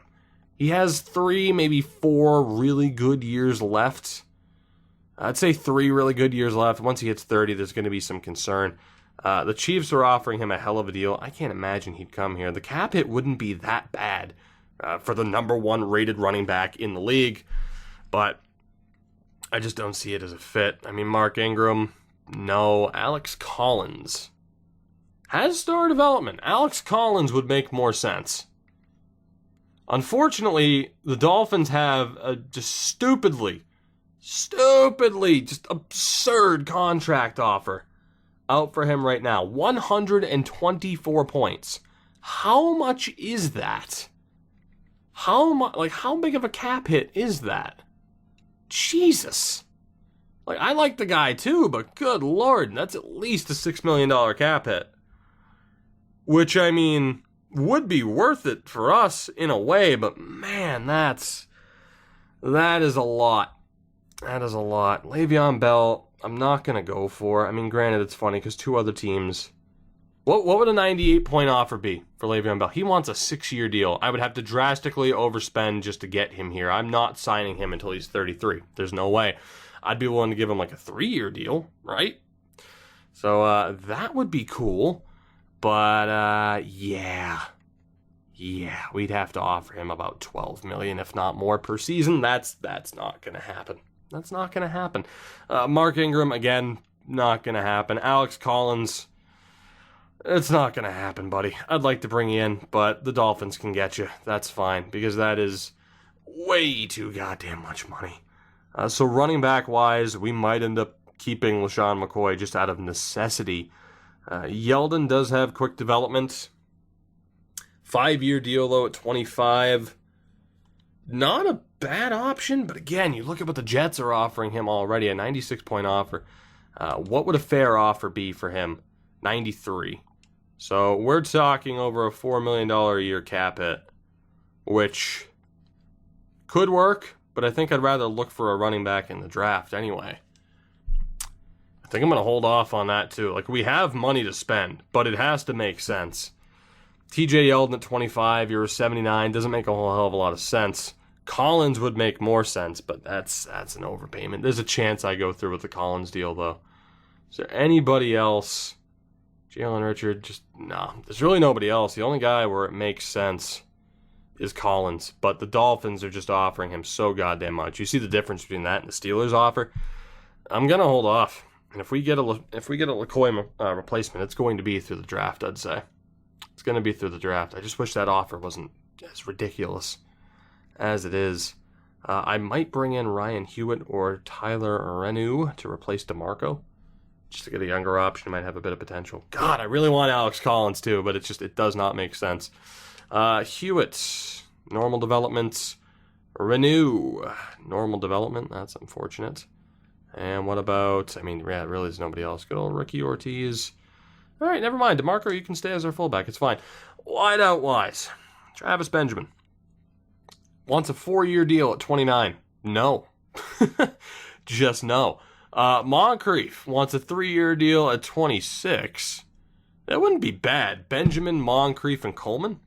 He has 3, maybe 4 really good years left. I'd say 3 really good years left. Once he hits 30, there's going to be some concern. The Chiefs are offering him a hell of a deal. I can't imagine he'd come here. The cap hit wouldn't be that bad for the number 1 rated running back in the league, but I just don't see it as a fit. I mean, Mark Ingram, no. Alex Collins has star development. Alex Collins would make more sense. Unfortunately, the Dolphins have a just stupidly, just absurd contract offer out for him right now. 124 points. How much is that? How big of a cap hit is that? Jesus. I like the guy too, but good Lord, that's at least a $6 million cap hit. Which, I mean, would be worth it for us in a way, but man, that is a lot. That is a lot. Le'Veon Bell, I'm not going to go for. I mean, granted, it's funny because 2 other teams. What would a 98-point offer be for Le'Veon Bell? He wants a 6-year deal. I would have to drastically overspend just to get him here. I'm not signing him until he's 33. There's no way. I'd be willing to give him like a 3-year deal, right? So that would be cool. But yeah, we'd have to offer him about $12 million, if not more, per season. That's not going to happen. That's not going to happen. Mark Ingram, again, not going to happen. Alex Collins, it's not going to happen, buddy. I'd like to bring you in, but the Dolphins can get you. That's fine, because that is way too goddamn much money. So running back-wise, we might end up keeping LaShawn McCoy just out of necessity. Yeldon does have quick development. 5-year deal, though, at 25. Not a bad option, but again, you look at what the Jets are offering him already, a 96-point offer. What would a fair offer be for him? 93. So we're talking over a $4 million a year cap hit, which could work, but I think I'd rather look for a running back in the draft anyway. I think I'm going to hold off on that too. We have money to spend, but it has to make sense. TJ Yeldon at 25, you're 79, doesn't make a whole hell of a lot of sense. Collins would make more sense, but that's an overpayment. There's a chance I go through with the Collins deal, though. Is there anybody else? Jalen Richard, just, no. There's really nobody else. The only guy where it makes sense is Collins, but the Dolphins are just offering him so goddamn much. You see the difference between that and the Steelers offer? I'm going to hold off. And if we get a LaCoy replacement, it's going to be through the draft, I'd say. It's going to be through the draft. I just wish that offer wasn't as ridiculous as it is. I might bring in Ryan Hewitt or Tyler Renu to replace DeMarco, just to get a younger option who might have a bit of potential. God, I really want Alex Collins too, but it does not make sense. Hewitt, normal development. Renu, normal development. That's unfortunate. And what about, really there's nobody else. Good old Ricky Ortiz. All right, never mind. DeMarco, you can stay as our fullback. It's fine. Wideout-wise, Travis Benjamin wants a 4-year deal at 29. No. Just no. Moncrief wants a 3-year deal at 26. That wouldn't be bad. Benjamin, Moncrief, and Coleman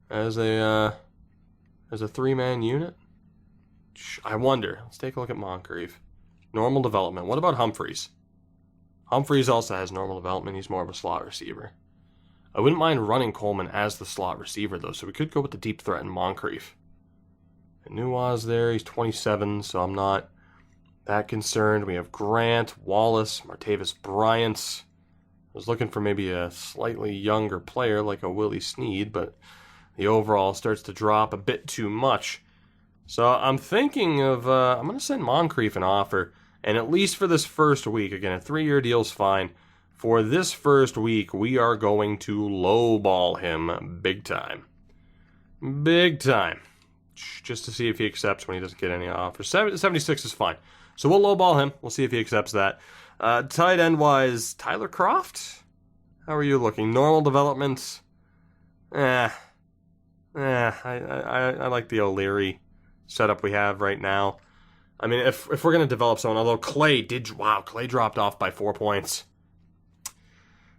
as a 3-man unit. I wonder. Let's take a look at Moncrief. Normal development. What about Humphreys? Humphreys also has normal development. He's more of a slot receiver. I wouldn't mind running Coleman as the slot receiver, though, so we could go with the deep threat in Moncrief. Nuwaz there, he's 27, so I'm not that concerned. We have Grant, Wallace, Martavis Bryant. I was looking for maybe a slightly younger player like a Willie Snead, but the overall starts to drop a bit too much. So I'm thinking of, I'm going to send Moncrief an offer, and at least for this first week, again, a 3-year deal's fine. For this first week, we are going to lowball him big time. Big time. Just to see if he accepts when he doesn't get any offers. 76 is fine. So we'll lowball him. We'll see if he accepts that. Tight end-wise, Tyler Kroft? How are you looking? Normal development? I like the O'Leary setup we have right now. I mean, if we're going to develop someone, although Clay dropped off by 4 points.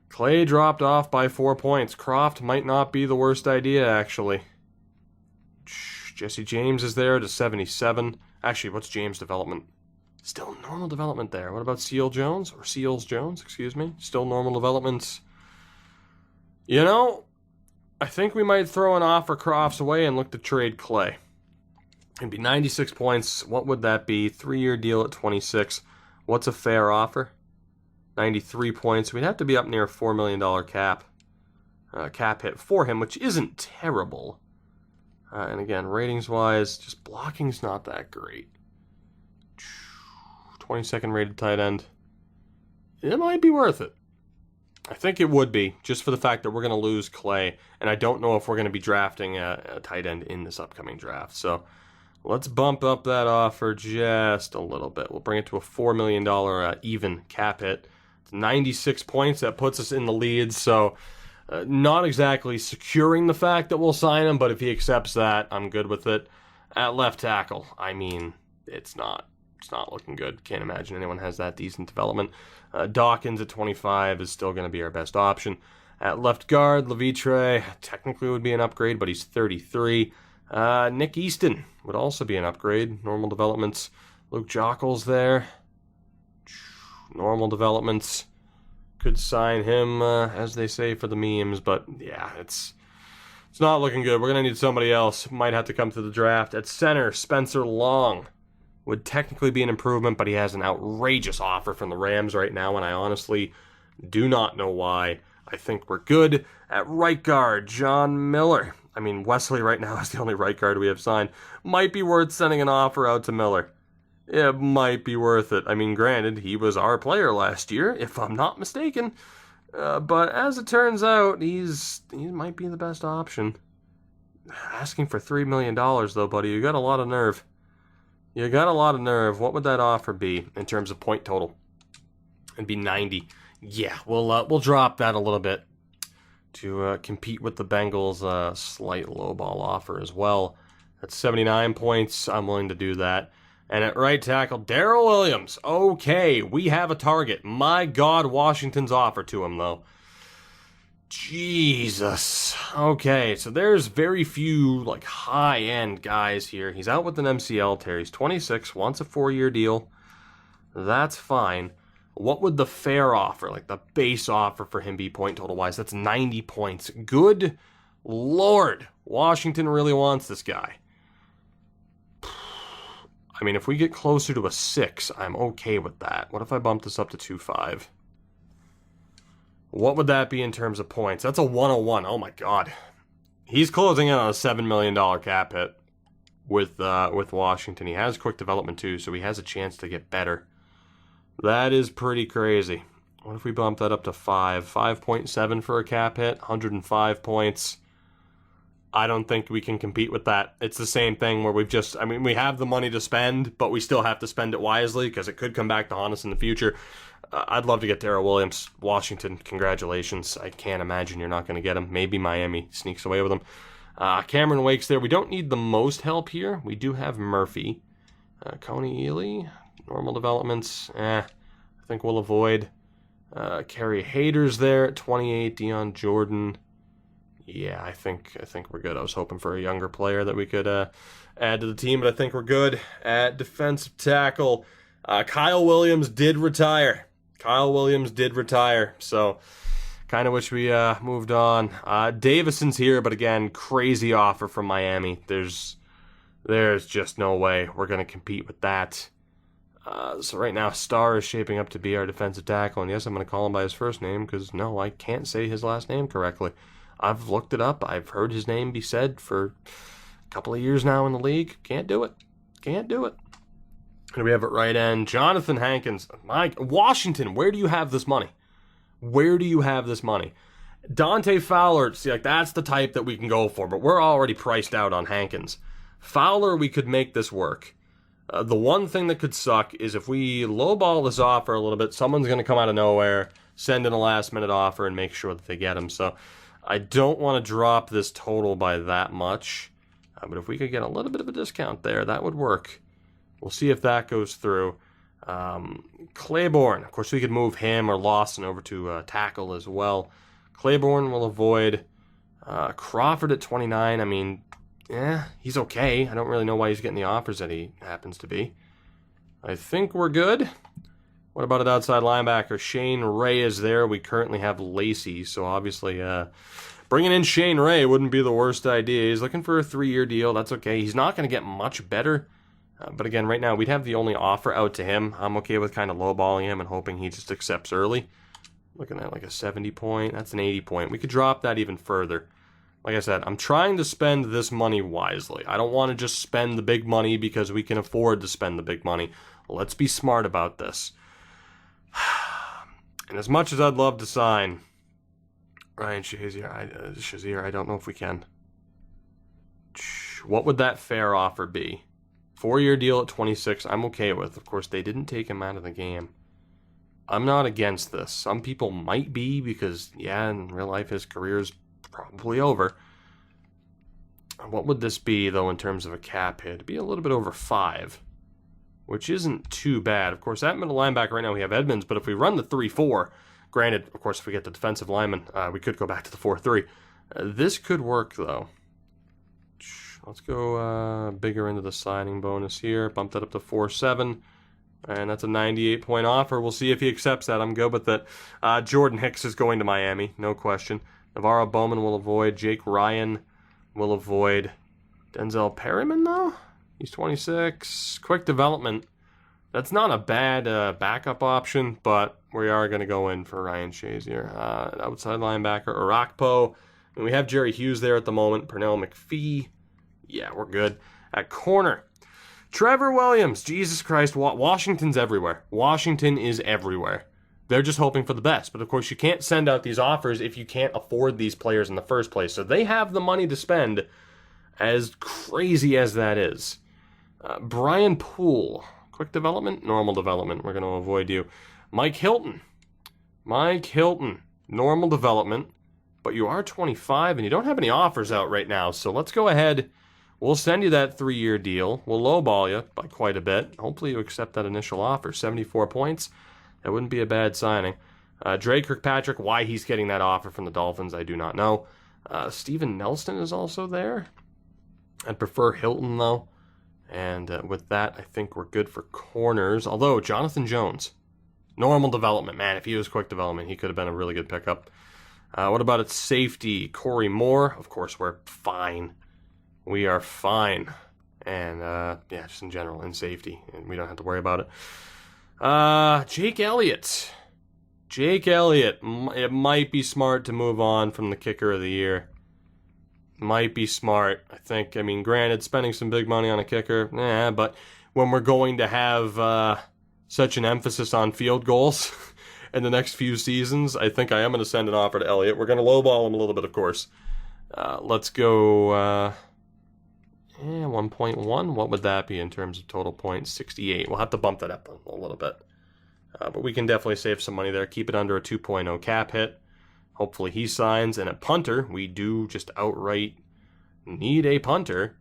Clay dropped off by 4 points. Kroft might not be the worst idea, actually. Jesse James is there to 77. Actually, what's James' development? Still normal development there. What about Seal Jones? Or Seals Jones, excuse me. Still normal development. You know, I think we might throw an offer Crofts away and look to trade Clay. It'd be 96 points. What would that be? 3-year deal at 26. What's a fair offer? 93 points. We'd have to be up near a $4 million cap hit for him, which isn't terrible. And again, ratings-wise, just blocking's not that great. 22nd rated tight end. It might be worth it. I think it would be, just for the fact that we're going to lose Clay, and I don't know if we're going to be drafting a tight end in this upcoming draft. So let's bump up that offer just a little bit. We'll bring it to a $4 million even cap hit. It's 96 points. That puts us in the lead, so not exactly securing the fact that we'll sign him, but if he accepts that, I'm good with it. At left tackle, I mean, it's not looking good. Can't imagine anyone has that decent development. Dawkins at 25 is still going to be our best option. At left guard, Levitre technically would be an upgrade, but he's 33. Nick Easton would also be an upgrade. Normal developments. Luke Jockles there. Normal developments. Could sign him, as they say, for the memes, but yeah, it's not looking good. We're going to need somebody else. Might have to come to the draft. At center, Spencer Long would technically be an improvement, but he has an outrageous offer from the Rams right now, and I honestly do not know why. I think we're good. At right guard, John Miller. I mean, Wesley right now is the only right guard we have signed. Might be worth sending an offer out to Miller. It might be worth it. I mean, granted, he was our player last year, if I'm not mistaken. But as it turns out, he might be the best option. Asking for $3 million, though, buddy, you got a lot of nerve. You got a lot of nerve. What would that offer be in terms of point total? It'd be 90. Yeah, we'll drop that a little bit to compete with the Bengals' slight lowball offer as well. That's 79 points. I'm willing to do that. And at right tackle, Darrell Williams. Okay, we have a target. My God, Washington's offer to him, though. Jesus. Okay, so there's very few, like, high-end guys here. He's out with an MCL tear. He's 26, wants a 4-year deal. That's fine. What would the fair offer, like the base offer for him be point total-wise? That's 90 points. Good Lord. Washington really wants this guy. I mean, if we get closer to a 6, I'm okay with that. What if I bump this up to 2.5? What would that be in terms of points? That's a 101. Oh my God. He's closing in on a $7 million cap hit with Washington. He has quick development too, so he has a chance to get better. That is pretty crazy. What if we bump that up to 5? 5.7 for a cap hit, 105 points. I don't think we can compete with that. It's the same thing where we have the money to spend, but we still have to spend it wisely because it could come back to haunt us in the future. I'd love to get Darrell Williams. Washington, congratulations. I can't imagine you're not going to get him. Maybe Miami sneaks away with him. Cameron Wake's there. We don't need the most help here. We do have Murphy. Coney Ely, normal developments. I think we'll avoid. Kerry Hayter's there at 28. Deion Jordan. Yeah, I think we're good. I was hoping for a younger player that we could add to the team, but I think we're good. At defensive tackle, Kyle Williams did retire. So kind of wish we moved on. Davison's here, but again, crazy offer from Miami. There's just no way we're going to compete with that. So right now, Starr is shaping up to be our defensive tackle, and yes, I'm going to call him by his first name because, no, I can't say his last name correctly. I've looked it up. I've heard his name be said for a couple of years now in the league. Can't do it. And we have at right end, Jonathan Hankins. Washington, where do you have this money? Dante Fowler, see, like, that's the type that we can go for, but we're already priced out on Hankins. Fowler, we could make this work. The one thing that could suck is if we lowball this offer a little bit, someone's going to come out of nowhere, send in a last-minute offer, and make sure that they get him. So I don't want to drop this total by that much, but if we could get a little bit of a discount there, that would work. We'll see if that goes through. Claiborne, of course, we could move him or Lawson over to tackle as well. Claiborne will avoid. Crawford at 29, I mean, he's okay. I don't really know why he's getting the offers that he happens to be. I think we're good. What about an outside linebacker? Shane Ray is there. We currently have Lacey, so obviously bringing in Shane Ray wouldn't be the worst idea. He's looking for a 3-year deal. That's okay. He's not going to get much better. But again, right now, we'd have the only offer out to him. I'm okay with kind of lowballing him and hoping he just accepts early. Looking at like a 70 point. That's an 80 point. We could drop that even further. Like I said, I'm trying to spend this money wisely. I don't want to just spend the big money because we can afford to spend the big money. Let's be smart about this. And as much as I'd love to sign Ryan Shazier, I don't know if we can. What would that fair offer be? 4-year deal at 26, I'm okay with. Of course, they didn't take him out of the game. I'm not against this. Some people might be because, yeah, in real life, his career's probably over. What would this be, though, in terms of a cap hit? It'd be a little bit over 5, which isn't too bad. Of course, at middle linebacker right now we have Edmonds, but if we run the 3-4, granted, of course, if we get the defensive lineman, we could go back to the 4-3. This could work, though. Let's go bigger into the signing bonus here. Bump that up to 4-7. And that's a 98-point offer. We'll see if he accepts that. I'm good with it. Jordan Hicks is going to Miami, no question. Navarro Bowman will avoid. Jake Ryan will avoid. Denzel Perryman, though? He's 26. Quick development. That's not a bad backup option, but we are going to go in for Ryan Shazier. Outside linebacker, Arakpo. And we have Jerry Hughes there at the moment. Pernell McPhee. Yeah, we're good. At corner, Trevor Williams. Jesus Christ, Washington's everywhere. Washington is everywhere. They're just hoping for the best. But of course, you can't send out these offers if you can't afford these players in the first place. So they have the money to spend, as crazy as that is. Brian Poole. Quick development, normal development. We're going to avoid you. Mike Hilton. Normal development. But you are 25 and you don't have any offers out right now. So let's go ahead. We'll send you that 3-year deal. We'll lowball you by quite a bit. Hopefully you accept that initial offer. 74 points. That wouldn't be a bad signing. Dre Kirkpatrick, why he's getting that offer from the Dolphins, I do not know. Steven Nelson is also there. I'd prefer Hilton, though. And with that, I think we're good for corners. Although, Jonathan Jones, normal development. Man, if he was quick development, he could have been a really good pickup. What about its safety? Corey Moore. Of course, we're fine. We are fine. And, yeah, just in general, in safety. And we don't have to worry about it. Jake Elliott. It might be smart to move on from the kicker of the year. Might be smart, I think. I mean, granted, spending some big money on a kicker, but when we're going to have such an emphasis on field goals in the next few seasons, I think I am going to send an offer to Elliott. We're going to lowball him a little bit, of course. Let's go 1.1. What would that be in terms of total points? 68. We'll have to bump that up a little bit. But we can definitely save some money there. Keep it under a 2.0 cap hit. Hopefully he signs. And at punter, we do just outright need a punter.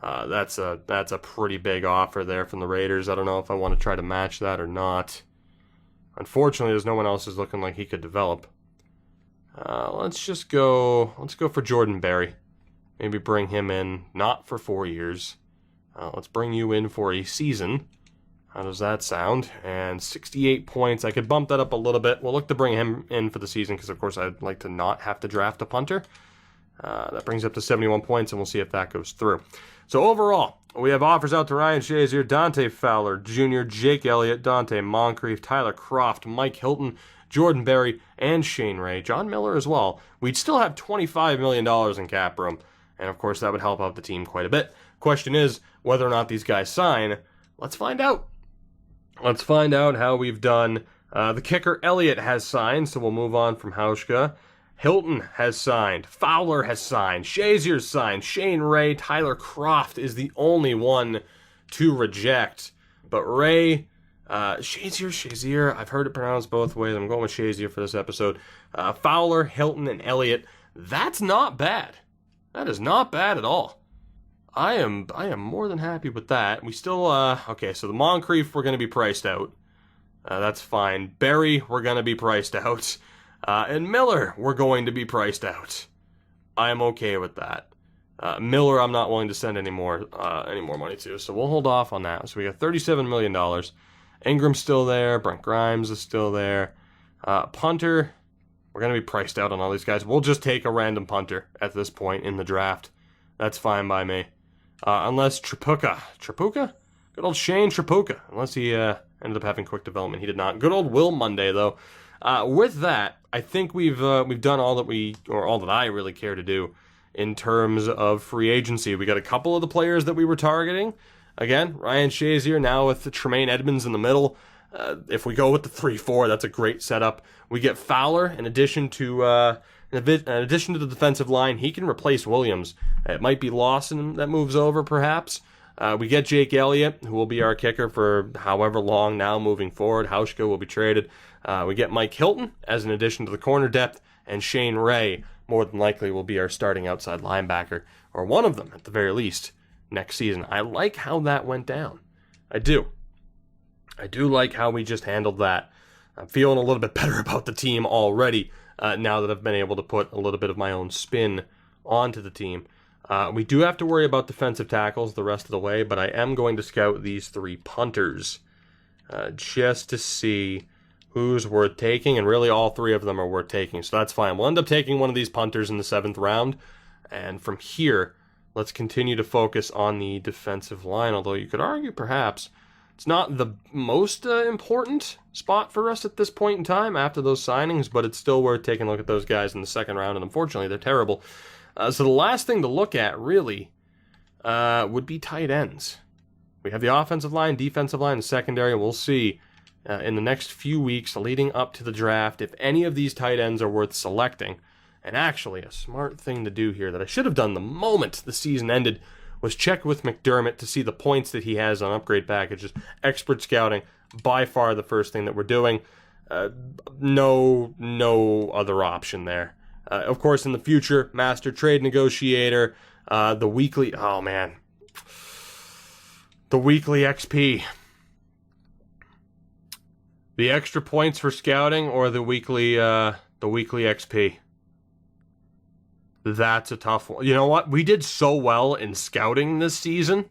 That's a pretty big offer there from the Raiders. I don't know if I want to try to match that or not. Unfortunately, there's no one else who's looking like he could develop. Let's go for Jordan Berry. Maybe bring him in, not for 4 years. Let's bring you in for a season. How does that sound? And 68 points. I could bump that up a little bit. We'll look to bring him in for the season because, of course, I'd like to not have to draft a punter. That brings up to 71 points, and we'll see if that goes through. So overall, we have offers out to Ryan Shazier, Dante Fowler Jr., Jake Elliott, Dante Moncrief, Tyler Croft, Mike Hilton, Jordan Berry, and Shane Ray. John Miller as well. We'd still have $25 million in cap room. And, of course, that would help out the team quite a bit. Question is whether or not these guys sign. Let's find out. Let's find out how we've done. The kicker, Elliott, has signed, so we'll move on from Hauschka. Hilton has signed. Fowler has signed. Shazier's signed. Shane Ray. Tyler Croft is the only one to reject. But Ray, Shazier, I've heard it pronounced both ways. I'm going with Shazier for this episode. Fowler, Hilton, and Elliott. That's not bad. That is not bad at all. I am more than happy with that. We still, okay, so the Moncrief, we're going to be priced out. That's fine. Berry, we're going to be priced out. And Miller, we're going to be priced out. I am okay with that. Miller, I'm not willing to send any more money to, so we'll hold off on that. So we got $37 million. Ingram's still there. Brent Grimes is still there. Punter, we're going to be priced out on all these guys. We'll just take a random punter at this point in the draft. That's fine by me. Unless Tripucka? Good old Shane Tripucka. Unless he ended up having quick development. He did not. Good old Will Monday, though. With that, I think we've done all that I really care to do in terms of free agency. We got a couple of the players that we were targeting. Again, Ryan Shazier now with Tremaine Edmonds in the middle. If we go with the 3-4, that's a great setup. We get Fowler in addition to the defensive line. He can replace Williams. It might be Lawson that moves over, perhaps. We get Jake Elliott, who will be our kicker for however long now moving forward. Hauschka will be traded. We get Mike Hilton as an addition to the corner depth, and Shane Ray more than likely will be our starting outside linebacker, or one of them at the very least, next season. I like how that went down. I do like how we just handled that. I'm feeling a little bit better about the team already now that I've been able to put a little bit of my own spin onto the team. We do have to worry about defensive tackles the rest of the way, but I am going to scout these 3 punters just to see who's worth taking, and really all 3 of them are worth taking, so that's fine. We'll end up taking one of these punters in the 7th round, and from here, let's continue to focus on the defensive line, although you could argue perhaps it's not the most important spot for us at this point in time after those signings, but it's still worth taking a look at those guys in the 2nd round, and unfortunately they're terrible. So the last thing to look at, really, would be tight ends. We have the offensive line, defensive line, and secondary, and we'll see in the next few weeks leading up to the draft if any of these tight ends are worth selecting. And actually, a smart thing to do here that I should have done the moment the season ended was check with McDermott to see the points that he has on upgrade packages. Expert scouting, by far the first thing that we're doing. No other option there. Of course, in the future, master trade negotiator, the weekly XP. The extra points for scouting or the weekly XP. That's a tough one. You know what? We did so well in scouting this season.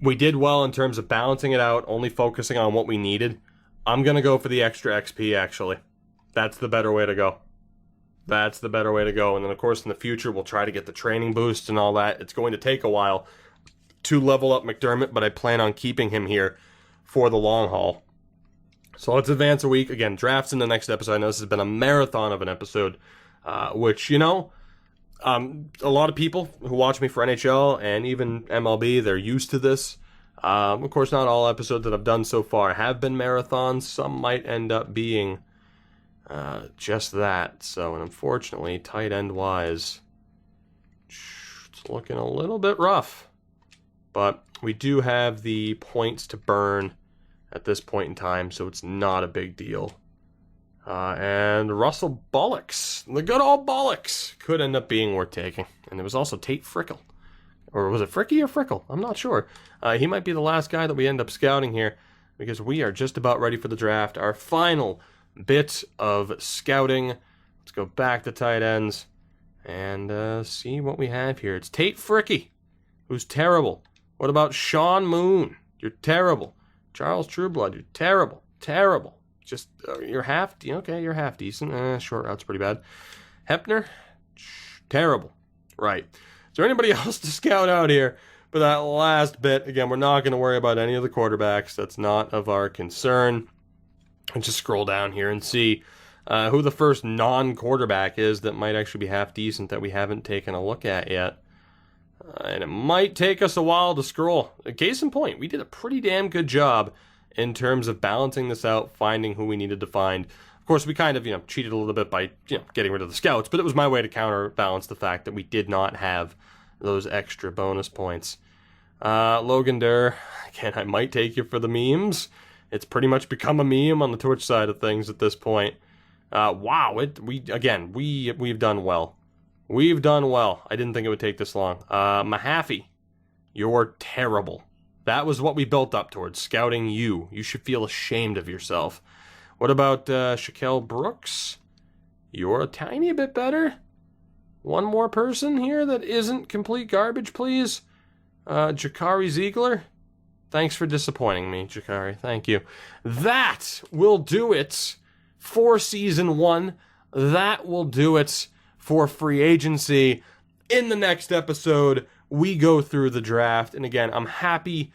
We did well in terms of balancing it out, only focusing on what we needed. I'm going to go for the extra XP, actually. That's the better way to go. And then, of course, in the future, we'll try to get the training boost and all that. It's going to take a while to level up McDermott, but I plan on keeping him here for the long haul. So let's advance a week. Again, drafts in the next episode. I know this has been a marathon of an episode, which, a lot of people who watch me for NHL and even MLB, they're used to this. Of course, not all episodes that I've done so far have been marathons. Some might end up being just that. So, and unfortunately, tight end wise, it's looking a little bit rough. But we do have the points to burn at this point in time, so it's not a big deal. And Russell Bullocks, the good old Bullocks, could end up being worth taking. And there was also Tate Frickle. Or was it Fricky or Frickle? I'm not sure. He might be the last guy that we end up scouting here, because we are just about ready for the draft. Our final bit of scouting. Let's go back to tight ends and see what we have here. It's Tate Fricky, who's terrible. What about Sean Moon? You're terrible. Charles Trueblood, you're terrible. Just, you're half decent. Short route's pretty bad. Hepner, terrible. Right. Is there anybody else to scout out here for that last bit? Again, we're not going to worry about any of the quarterbacks. That's not of our concern. And just scroll down here and see who the first non-quarterback is that might actually be half decent that we haven't taken a look at yet. And it might take us a while to scroll. Case in point, we did a pretty damn good job in terms of balancing this out, finding who we needed to find. Of course, we kind of, cheated a little bit by, getting rid of the scouts, but it was my way to counterbalance the fact that we did not have those extra bonus points. Logan Durr, again, I might take you for the memes. It's pretty much become a meme on the Twitch side of things at this point. Wow, we've done well. We've done well. I didn't think it would take this long. Mahaffey, you're terrible. That was what we built up towards, scouting you. You should feel ashamed of yourself. What about Shaquille Brooks? You're a tiny bit better. One more person here that isn't complete garbage, please. Jakari Ziegler. Thanks for disappointing me, Jakari. Thank you. That will do it for Season 1. That will do it for free agency. In the next episode, we go through the draft. And again, I'm happy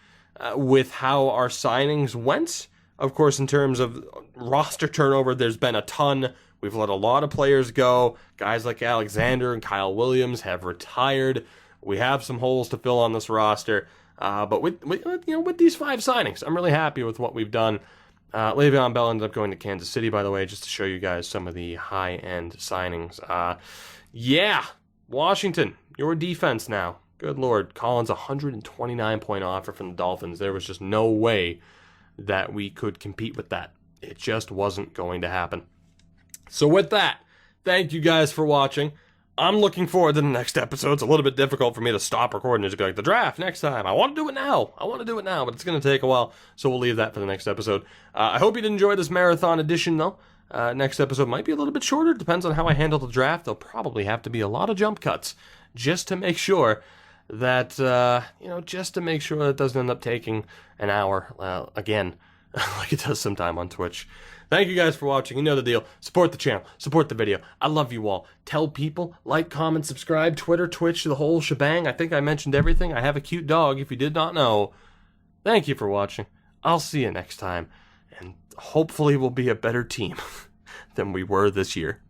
with how our signings went. Of course, in terms of roster turnover, there's been a ton. We've let a lot of players go. Guys like Alexander and Kyle Williams have retired. We have some holes to fill on this roster. But with these 5 signings, I'm really happy with what we've done. Le'Veon Bell ended up going to Kansas City, by the way, just to show you guys some of the high-end signings. Washington, your defense now. Good Lord. Collins, 129-point offer from the Dolphins. There was just no way that we could compete with that. It just wasn't going to happen. So with that, thank you guys for watching. I'm looking forward to the next episode. It's a little bit difficult for me to stop recording and just be like, the draft next time. I want to do it now, but it's going to take a while, so we'll leave that for the next episode. I hope you did enjoy this marathon edition, though. Next episode might be a little bit shorter. Depends on how I handle the draft. There'll probably have to be a lot of jump cuts just to make sure that, it doesn't end up taking an hour again, like it does sometime on Twitch. Thank you guys for watching. You know the deal. Support the channel. Support the video. I love you all. Tell people. Like, comment, subscribe. Twitter, Twitch, the whole shebang. I think I mentioned everything. I have a cute dog, if you did not know. Thank you for watching. I'll see you next time. And hopefully we'll be a better team than we were this year.